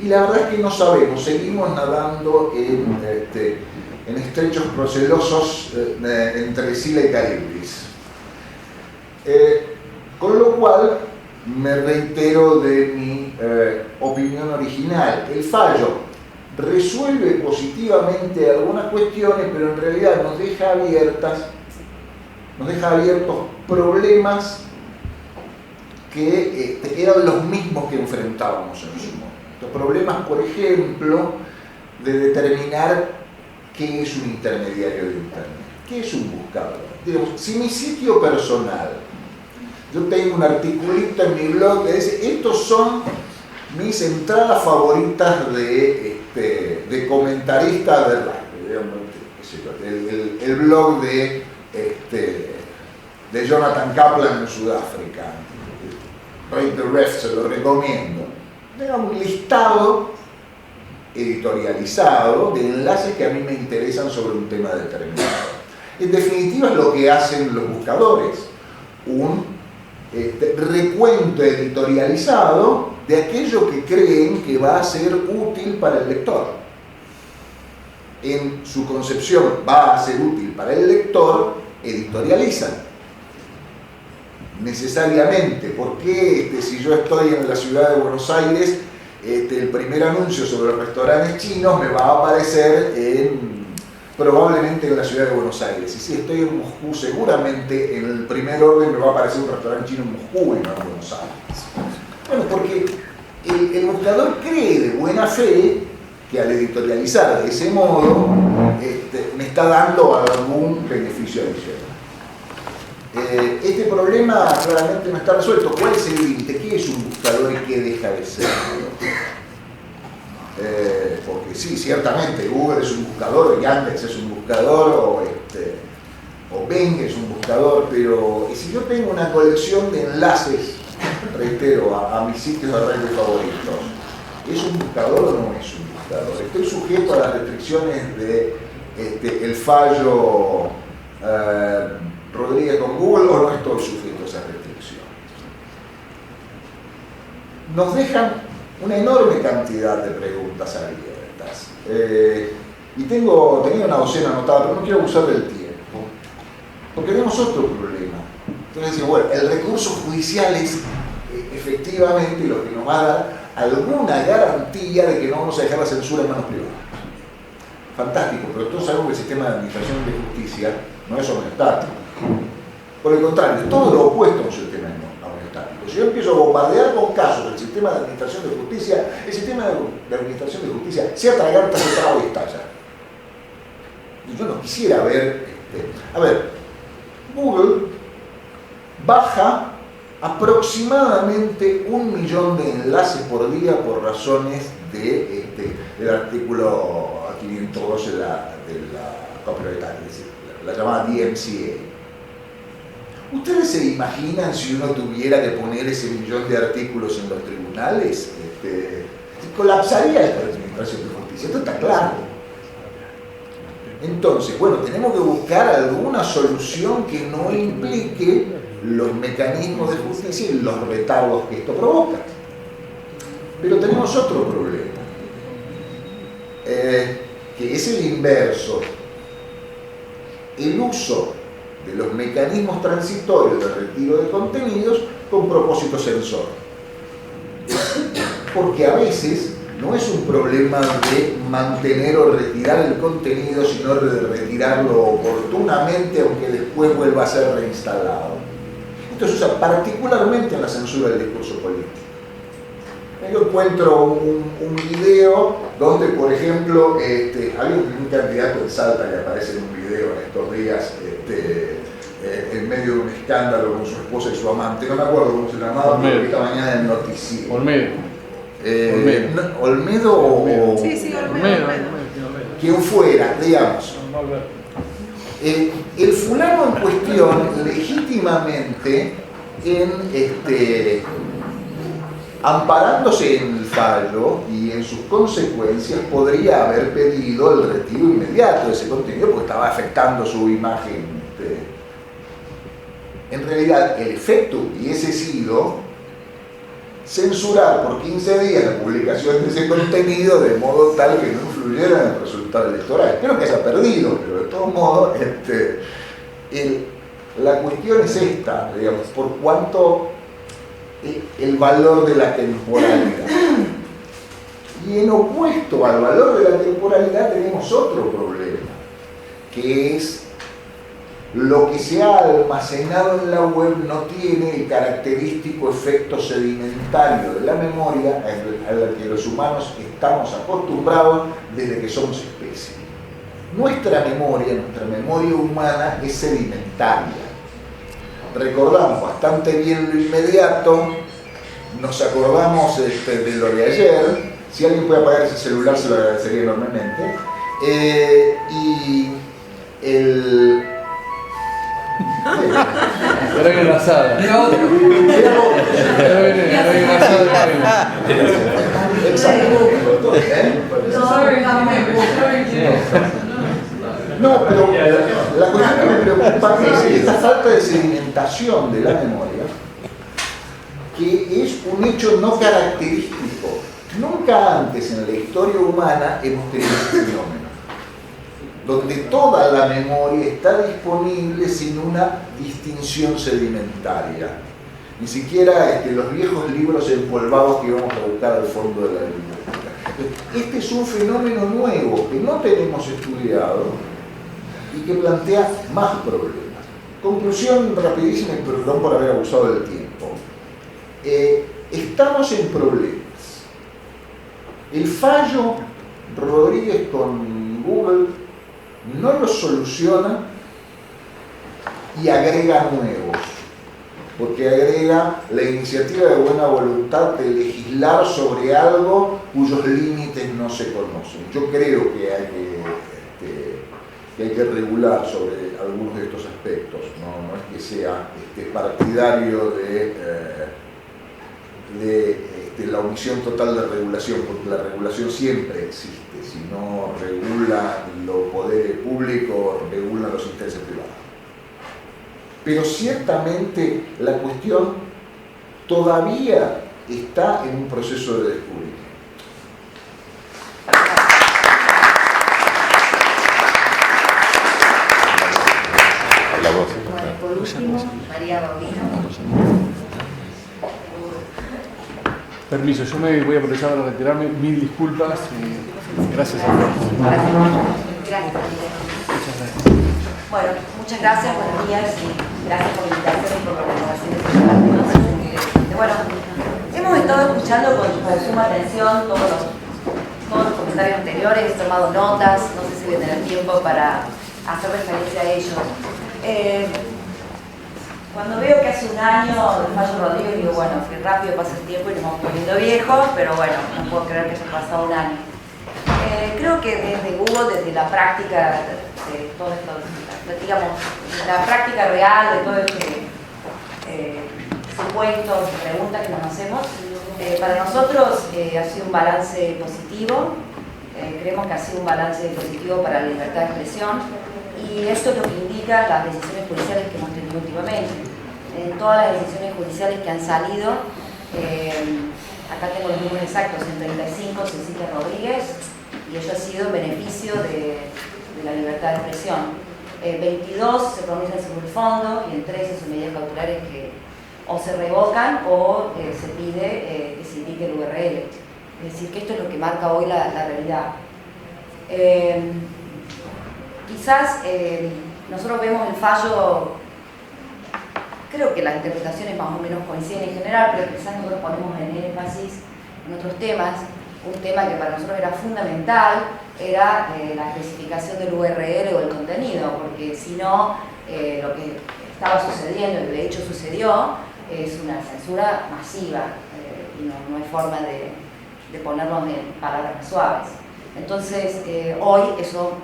Y la verdad es que no sabemos, seguimos nadando en estrechos procelosos entre Sila y Caribdis. Con lo cual, me reitero de mi opinión original. El fallo resuelve positivamente algunas cuestiones, pero en realidad nos deja abiertos problemas que eran los mismos que enfrentábamos en su momento. Problemas, por ejemplo, de determinar qué es un intermediario de Internet, qué es un buscador. Digamos, si mi sitio personal, yo tengo un articulito en mi blog que dice, estos son mis entradas favoritas de comentarista de radio, el blog de Jonathan Kaplan en Sudáfrica, Rate the Ref, se lo recomiendo. Tengo un listado editorializado de enlaces que a mí me interesan sobre un tema determinado. En definitiva es lo que hacen los buscadores, un recuento editorializado de aquello que creen que va a ser útil para el lector. En su concepción va a ser útil para el lector, editorializan. Necesariamente, porque si yo estoy en la ciudad de Buenos Aires, el primer anuncio sobre los restaurantes chinos me va a aparecer probablemente en la ciudad de Buenos Aires. Y si estoy en Moscú, seguramente en el primer orden me va a aparecer un restaurante chino en Moscú y no en Buenos Aires. Bueno, porque el buscador cree de buena fe que al editorializar de ese modo me está dando algún beneficio adicional. Este problema claramente no está resuelto. ¿Cuál es el límite? ¿Qué es un buscador y qué deja de ser? Porque sí, ciertamente Google es un buscador, o Yandex es un buscador, o Bing es un buscador, pero si yo tengo una colección de enlaces, reitero, a mis sitios de redes favoritos, ¿es un buscador o no es un buscador? Estoy sujeto a las restricciones del fallo Rodríguez con Google o no estoy sujeto a esas restricciones? Nos dejan una enorme cantidad de preguntas abiertas. Y tenía una docena anotada, pero no quiero abusar del tiempo, porque tenemos otro problema. Entonces, bueno, el recurso judicial es efectivamente lo que nos va a dar alguna garantía de que no vamos a dejar la censura en manos privadas. Fantástico, pero todos sabemos que el sistema de administración de justicia no es homeostático. Por el contrario, es todo lo opuesto a un sistema homeostático. Si yo empiezo a bombardear con casos del sistema de administración de justicia, el sistema de administración de justicia se atragarta, se traba y estalla. Y yo no quisiera ver... A ver, Google baja aproximadamente 1 millón de enlaces por día por razones del artículo 512 de la Copyright Act, es decir, la llamada DMCA. ¿Ustedes se imaginan si uno tuviera que poner ese 1 millón de artículos en los tribunales? Colapsaría la administración de justicia, esto está claro. Entonces, bueno, tenemos que buscar alguna solución que no implique los mecanismos de justicia y los retardos que esto provoca. Pero tenemos otro problema, que es el inverso. El uso de los mecanismos transitorios de retiro de contenidos con propósito censor. Porque a veces no es un problema de mantener o retirar el contenido, sino de retirarlo oportunamente, aunque después vuelva a ser reinstalado. Esto se usa particularmente en la censura del discurso político. Yo encuentro un video donde, por ejemplo, hay un candidato en Salta que aparece en un video en estos días en medio de un escándalo con su esposa y su amante, no me acuerdo cómo se llamaba, pero esta mañana en el noticiero. Olmedo o... Sí, Olmedo. Quien fuera, digamos. El fulano en cuestión, legítimamente, amparándose en el fallo y en sus consecuencias, podría haber pedido el retiro inmediato de ese contenido porque estaba afectando su imagen. En realidad, el efecto hubiese sido censurar por 15 días la publicación de ese contenido de modo tal que no influyera en el resultado electoral. Espero que haya perdido, pero de todos modos, la cuestión es esta, digamos, por cuanto el valor de la temporalidad. Y en opuesto al valor de la temporalidad tenemos otro problema, que es lo que se ha almacenado en la web no tiene el característico efecto sedimentario de la memoria al que los humanos estamos acostumbrados desde que somos especie. Nuestra memoria humana es sedimentaria. Recordamos bastante bien lo inmediato, nos acordamos de lo de ayer. Si alguien puede apagar ese celular se lo agradecería enormemente. Era engrasada. Exacto. No, pero la cuestión que me preocupa es esta falta de sedimentación de la memoria, que es un hecho no característico. Nunca antes en la historia humana hemos tenido este fenómeno, donde toda la memoria está disponible sin una distinción sedimentaria. Ni siquiera los viejos libros empolvados que íbamos a buscar al fondo de la biblioteca. Este es un fenómeno nuevo que no tenemos estudiado y que plantea más problemas. Conclusión rapidísima y perdón por haber abusado del tiempo. Estamos en problemas. El fallo Rodríguez con Google no lo soluciona y agrega nuevos, porque agrega la iniciativa de buena voluntad de legislar sobre algo cuyos límites no se conocen. Yo creo que hay que regular sobre algunos de estos aspectos, no es que sea partidario de la omisión total de regulación, porque la regulación siempre existe. Si no regulan los poderes públicos, regulan los intereses privados. pero ciertamente la cuestión todavía está en un proceso de descubrimiento. Bueno, por último, María Baudino. Permiso, yo me voy a aprovechar para retirarme. Mil disculpas y gracias a todos. Gracias. Muchas gracias. Bueno, muchas gracias, buenos días y gracias por la invitación y por la colaboración. Bueno, hemos estado escuchando con suma atención todos los comentarios anteriores, he tomado notas, no sé si voy a tener tiempo para hacer referencia a ellos. Cuando veo que hace un año del fallo Rodríguez, digo, bueno, que rápido pasa el tiempo y nos vamos poniendo viejos, pero bueno, no puedo creer que haya pasado un año. Creo que desde Google, desde la práctica de todo esto, digamos, la práctica real de todo este supuestos, preguntas que nos hacemos, para nosotros ha sido un balance positivo, creemos que ha sido un balance positivo para la libertad de expresión y esto es lo que indican las decisiones judiciales que hemos tenido últimamente. En todas las decisiones judiciales que han salido, acá tengo los números exactos, en 35 Cecilia Rodríguez, y ello ha sido en beneficio de la libertad de expresión. 22 se pronuncian sobre el fondo y en 13 son medidas cautelares que o se revocan o se pide que se indique el URL. Es decir, que esto es lo que marca hoy la realidad. Quizás nosotros vemos el fallo, creo que las interpretaciones más o menos coinciden en general, pero quizás nosotros ponemos en énfasis en otros temas. Un tema que para nosotros era fundamental era la especificación del URL o el contenido, porque si no, lo que estaba sucediendo y de hecho sucedió es una censura masiva y no hay forma de ponerlo en palabras más suaves. Entonces, hoy eso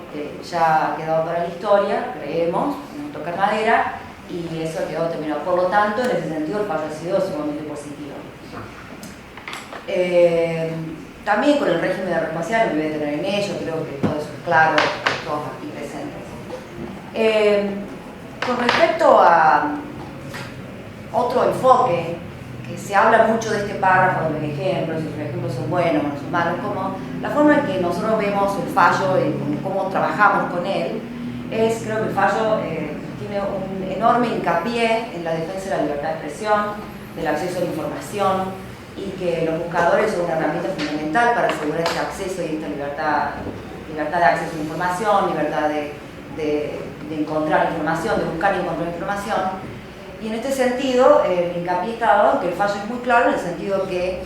ya ha quedado para la historia, creemos, no tocar madera, y eso ha quedado terminado. Por lo tanto, en ese sentido, el fallo ha sido sumamente positivo. También con el régimen de responsabilidad, no me voy a detener en ello, creo que todo eso es claro, todos aquí presentes. Con respecto a otro enfoque, que se habla mucho de este párrafo, de los ejemplos, si los ejemplos son buenos o son malos, como la forma en que nosotros vemos el fallo y cómo trabajamos con él, creo que el fallo tiene un enorme hincapié en la defensa de la libertad de expresión, del acceso a la información, y que los buscadores son una herramienta fundamental para asegurar este acceso y esta libertad de acceso a la información, libertad de encontrar información, de buscar y encontrar información. Y en este sentido, el hincapié está dado que el fallo es muy claro en el sentido que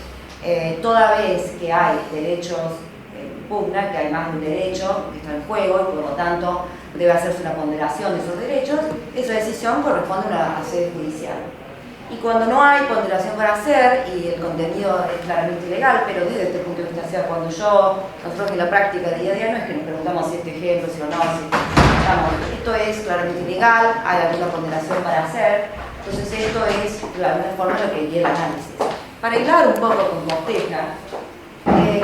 toda vez que hay derechos en pugna, que hay más de un derecho que está en juego y por lo tanto debe hacerse una ponderación de esos derechos, esa decisión corresponde a una sede judicial. Y cuando no hay ponderación para hacer y el contenido es claramente ilegal, pero desde este punto de vista, o sea, cuando nosotros en la práctica día a día no es que nos preguntamos si este ejemplo, si o no, si esto es claramente ilegal, hay alguna ponderación para hacer, entonces esto es de alguna forma lo que guía el análisis. Para hilar un poco con Costeja,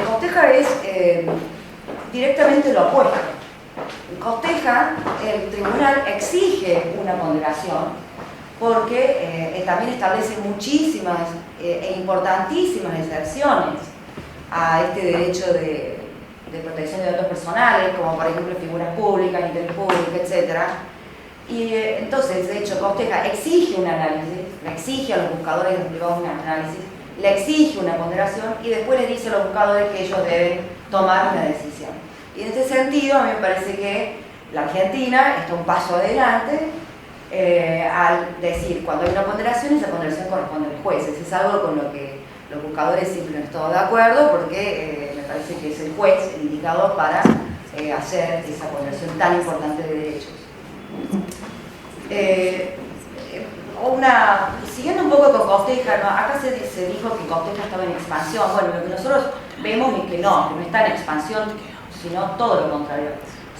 Costeja es directamente lo opuesto. En Costeja, el tribunal exige una ponderación porque también establece muchísimas e importantísimas excepciones a este derecho de protección de datos personales, como por ejemplo figuras públicas, interés público, etc. Y entonces, de hecho, Costeja exige un análisis, le exige a los buscadores de privados un análisis, le exige una ponderación y después le dice a los buscadores que ellos deben tomar una decisión. Y en este sentido, a mí me parece que la Argentina está un paso adelante al decir, cuando hay una ponderación, esa ponderación corresponde al juez. Eso es algo con lo que los buscadores siempre no han estado de acuerdo, porque me parece que es el juez el indicado para hacer esa ponderación tan importante de derechos. Siguiendo un poco con Costeja, ¿no? Acá se dijo que Costeja estaba en expansión. Bueno, lo que nosotros vemos es que no está en expansión, sino todo lo contrario,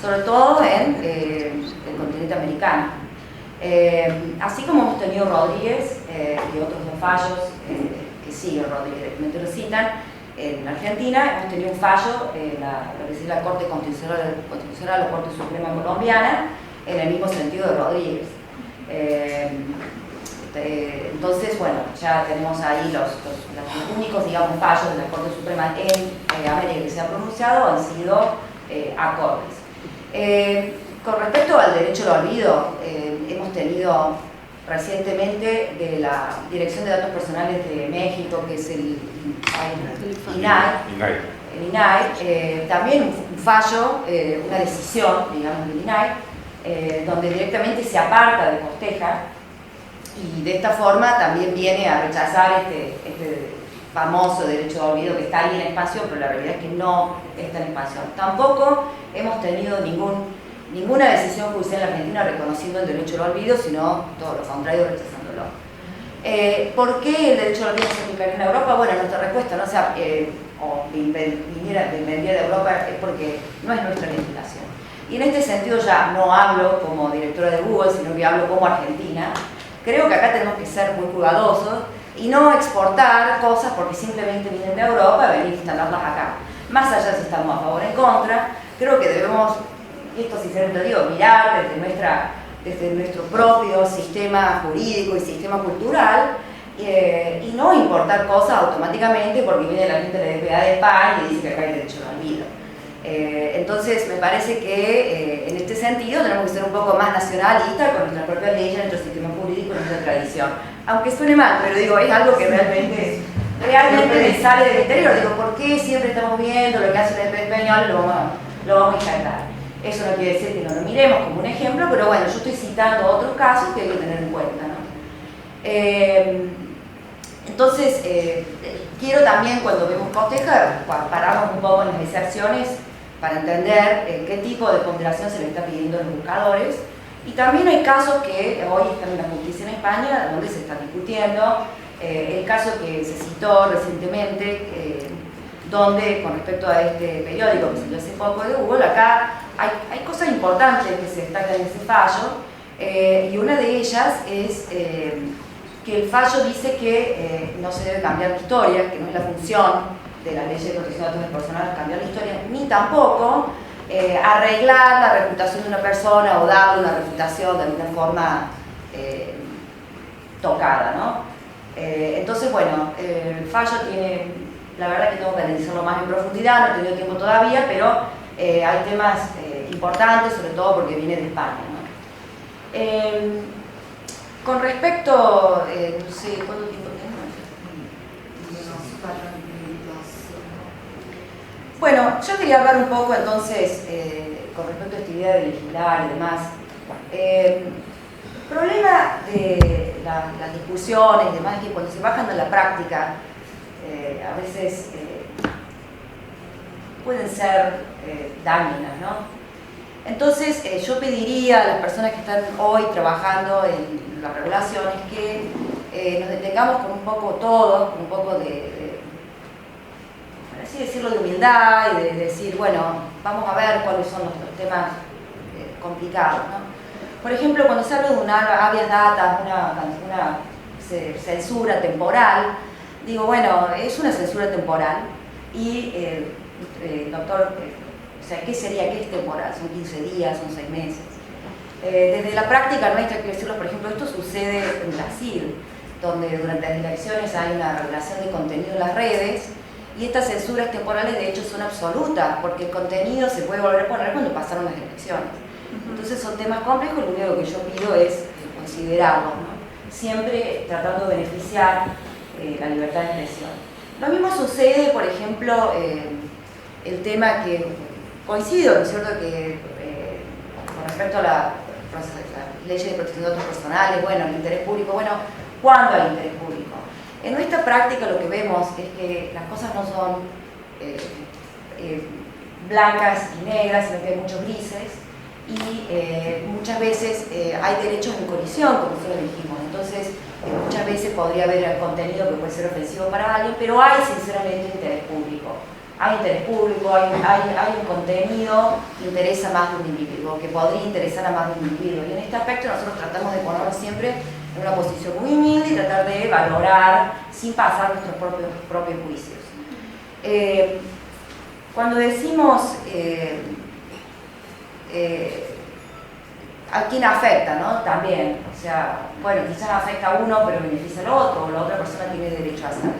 sobre todo en el continente americano. Así como hemos tenido Rodríguez y otros dos fallos que siguen Rodríguez, directamente lo citan, en Argentina hemos tenido un fallo en lo que es la Corte Constitucional, la Corte Suprema Colombiana, en el mismo sentido de Rodríguez. Entonces, bueno, ya tenemos ahí los únicos, digamos, fallos de la Corte Suprema en América que se ha pronunciado han sido acordes. Con respecto al derecho al olvido, hemos tenido recientemente de la Dirección de Datos Personales de México, que es el INAI, también un fallo, una decisión, digamos, del INAI, donde directamente se aparta de Costeja y de esta forma también viene a rechazar este famoso derecho de olvido que está ahí en expansión, pero la realidad es que no está en expansión. Tampoco hemos tenido ninguna decisión judicial en la Argentina reconociendo el derecho al olvido, sino todo lo contrario, rechazándolo. ¿Por qué el derecho al olvido se aplicaría en Europa? Bueno, nuestra respuesta no sea, o vendría de Europa, es porque no es nuestra legislación. Y en este sentido ya no hablo como directora de Google, sino que hablo como argentina. Creo que acá tenemos que ser muy cuidadosos y no exportar cosas porque simplemente vienen de Europa, venir a instalarlas acá. Más allá si estamos a favor o en contra, creo que debemos, y esto sinceramente digo, mirar desde nuestro propio sistema jurídico y sistema cultural y no importar cosas automáticamente porque viene la gente de la DPA de España y dice que acá hay derecho al olvido. Entonces me parece que en este sentido tenemos que ser un poco más nacionalistas con nuestras propias leyes, nuestro sistema jurídico y nuestra tradición. Aunque suene mal, pero digo, es algo que realmente me sale del interior. Digo, ¿por qué siempre estamos viendo lo que hace el español lo vamos a injertar? Eso no quiere decir que no lo miremos como un ejemplo, pero bueno, yo estoy citando otros casos que hay que tener en cuenta, ¿no? Entonces, quiero también cuando vemos Costeja, pararnos un poco en las excepciones para entender qué tipo de ponderación se le está pidiendo a los buscadores. Y también hay casos que hoy están en la justicia en España, donde se está discutiendo. El caso que se citó recientemente, donde con respecto a este periódico que salió hace poco de Google, acá hay cosas importantes que se destacan en ese fallo, y una de ellas es que el fallo dice que no se debe cambiar la historia, que no es la función de la ley de protección de datos personales cambiar la historia, ni tampoco arreglar la reputación de una persona o darle una reputación de alguna forma tocada, ¿no? Entonces, bueno, el fallo tiene, la verdad que tengo que analizarlo más en profundidad, no he tenido tiempo todavía, pero hay temas importantes, sobre todo porque viene de España, ¿no? Con respecto, no sé, ¿cuánto tiempo tengo? Bueno, yo quería hablar un poco entonces con respecto a esta idea de legislar y demás. El problema de las discusiones y demás es que cuando se bajan a la práctica, a veces pueden ser dañinas, ¿no? Entonces, yo pediría a las personas que están hoy trabajando en las regulaciones que nos detengamos con un poco todos, con un poco de por así decirlo, de humildad y de decir, bueno, vamos a ver cuáles son los temas complicados, ¿no? Por ejemplo, cuando se habla de una habeas data, una censura temporal, digo, bueno, es una censura temporal y el doctor, o sea, ¿qué sería que es temporal? ¿Son 15 días? ¿Son 6 meses? Desde la práctica nuestra, quiero decirlo, por ejemplo, esto sucede en Brasil, donde durante las elecciones hay una regulación de contenido en las redes y estas censuras temporales de hecho son absolutas, porque el contenido se puede volver a poner cuando pasaron las elecciones. Entonces son temas complejos, lo único que yo pido es considerarlos, ¿no? Siempre tratando de beneficiar la libertad de expresión. Lo mismo sucede, por ejemplo, el tema que coincido, ¿no es cierto?, que con respecto a la ley de protección de datos personales, bueno, el interés público, bueno, ¿cuándo hay interés público? En nuestra práctica lo que vemos es que las cosas no son blancas y negras, sino que hay muchos grises y muchas veces hay derechos en colisión, como nosotros dijimos. Entonces, muchas veces podría haber contenido que puede ser ofensivo para alguien, pero hay sinceramente interés público. Hay interés público, hay un contenido que interesa más de un individuo, que podría interesar a más de un individuo. Y en este aspecto nosotros tratamos de ponernos siempre en una posición muy humilde y tratar de valorar sin pasar nuestros propios juicios. Cuando decimos a quién afecta, ¿no? También, o sea, bueno, quizás afecta a uno pero beneficia al otro, o la otra persona tiene derecho a hacerlo.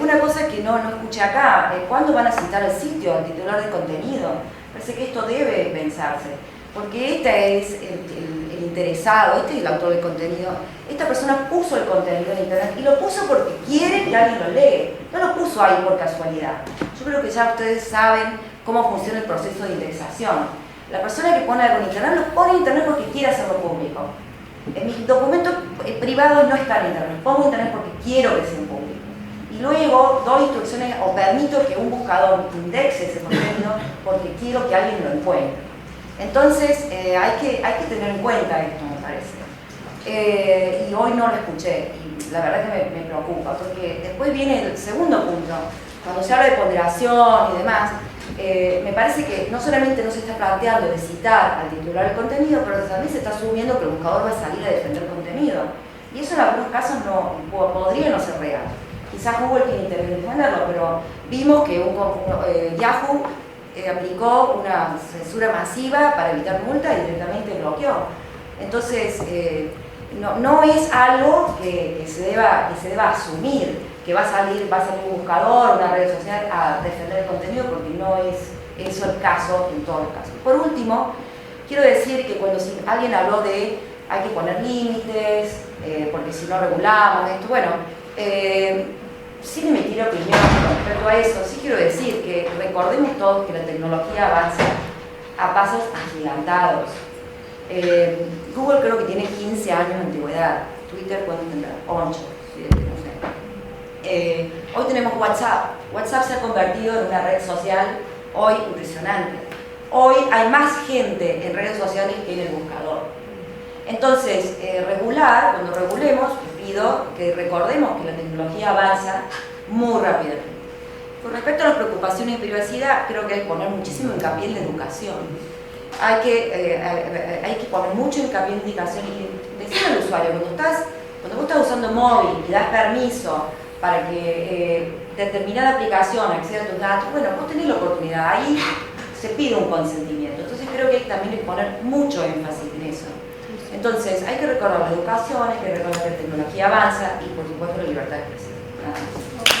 Una cosa que no escuché acá, ¿cuándo van a citar el sitio, al titular del contenido? Parece que esto debe pensarse, porque este es el interesado, este es el autor del contenido. Esta persona puso el contenido en internet y lo puso porque quiere que alguien lo lee, no lo puso ahí por casualidad. Yo creo que ya ustedes saben cómo funciona el proceso de indexación. La persona que pone algo en internet lo pone en internet porque quiere hacerlo público. En mis documentos privados no están en internet, los pongo en internet porque quiero que sean públicos. Y luego doy instrucciones o permito que un buscador indexe ese contenido porque quiero que alguien lo encuentre. Entonces hay que tener en cuenta esto, me parece. Y hoy no lo escuché y la verdad que me preocupa porque después viene el segundo punto. Cuando se habla de ponderación y demás, me parece que no solamente no se está planteando de citar al titular del contenido, pero también se está asumiendo que el buscador va a salir a defender contenido. Y eso en algunos casos podría no ser real. Quizás Google tiene interés en defenderlo, pero vimos que Yahoo aplicó una censura masiva para evitar multa y directamente bloqueó. Entonces, no es algo que se deba asumir, que va a salir un buscador, una red social a defender el contenido, porque no es eso el caso en todos los casos. Por último, quiero decir que cuando alguien habló de hay que poner límites, porque si no regulamos esto, bueno, sin emitir opinión con respecto a eso, sí quiero decir que recordemos todos que la tecnología avanza a pasos agigantados. Google creo que tiene 15 años de antigüedad, Twitter ¿cuánto tendrá? 8, 7, no sé. Hoy tenemos WhatsApp. WhatsApp se ha convertido en una red social hoy impresionante. Hoy hay más gente en redes sociales que en el buscador. Entonces, cuando regulemos, les pido que recordemos que la tecnología avanza muy rápidamente. Con respecto a las preocupaciones de privacidad, creo que hay que poner muchísimo hincapié en la educación. Hay que poner mucho hincapié en la educación y decir al usuario, cuando vos estás usando móvil y das permiso para que determinada aplicación acceda a tus datos, bueno, vos tenés la oportunidad, ahí se pide un consentimiento. Entonces creo que también hay que poner mucho énfasis en eso. Entonces hay que recordar la educación, hay que recordar que la tecnología avanza y por supuesto la libertad de expresión. Nada más.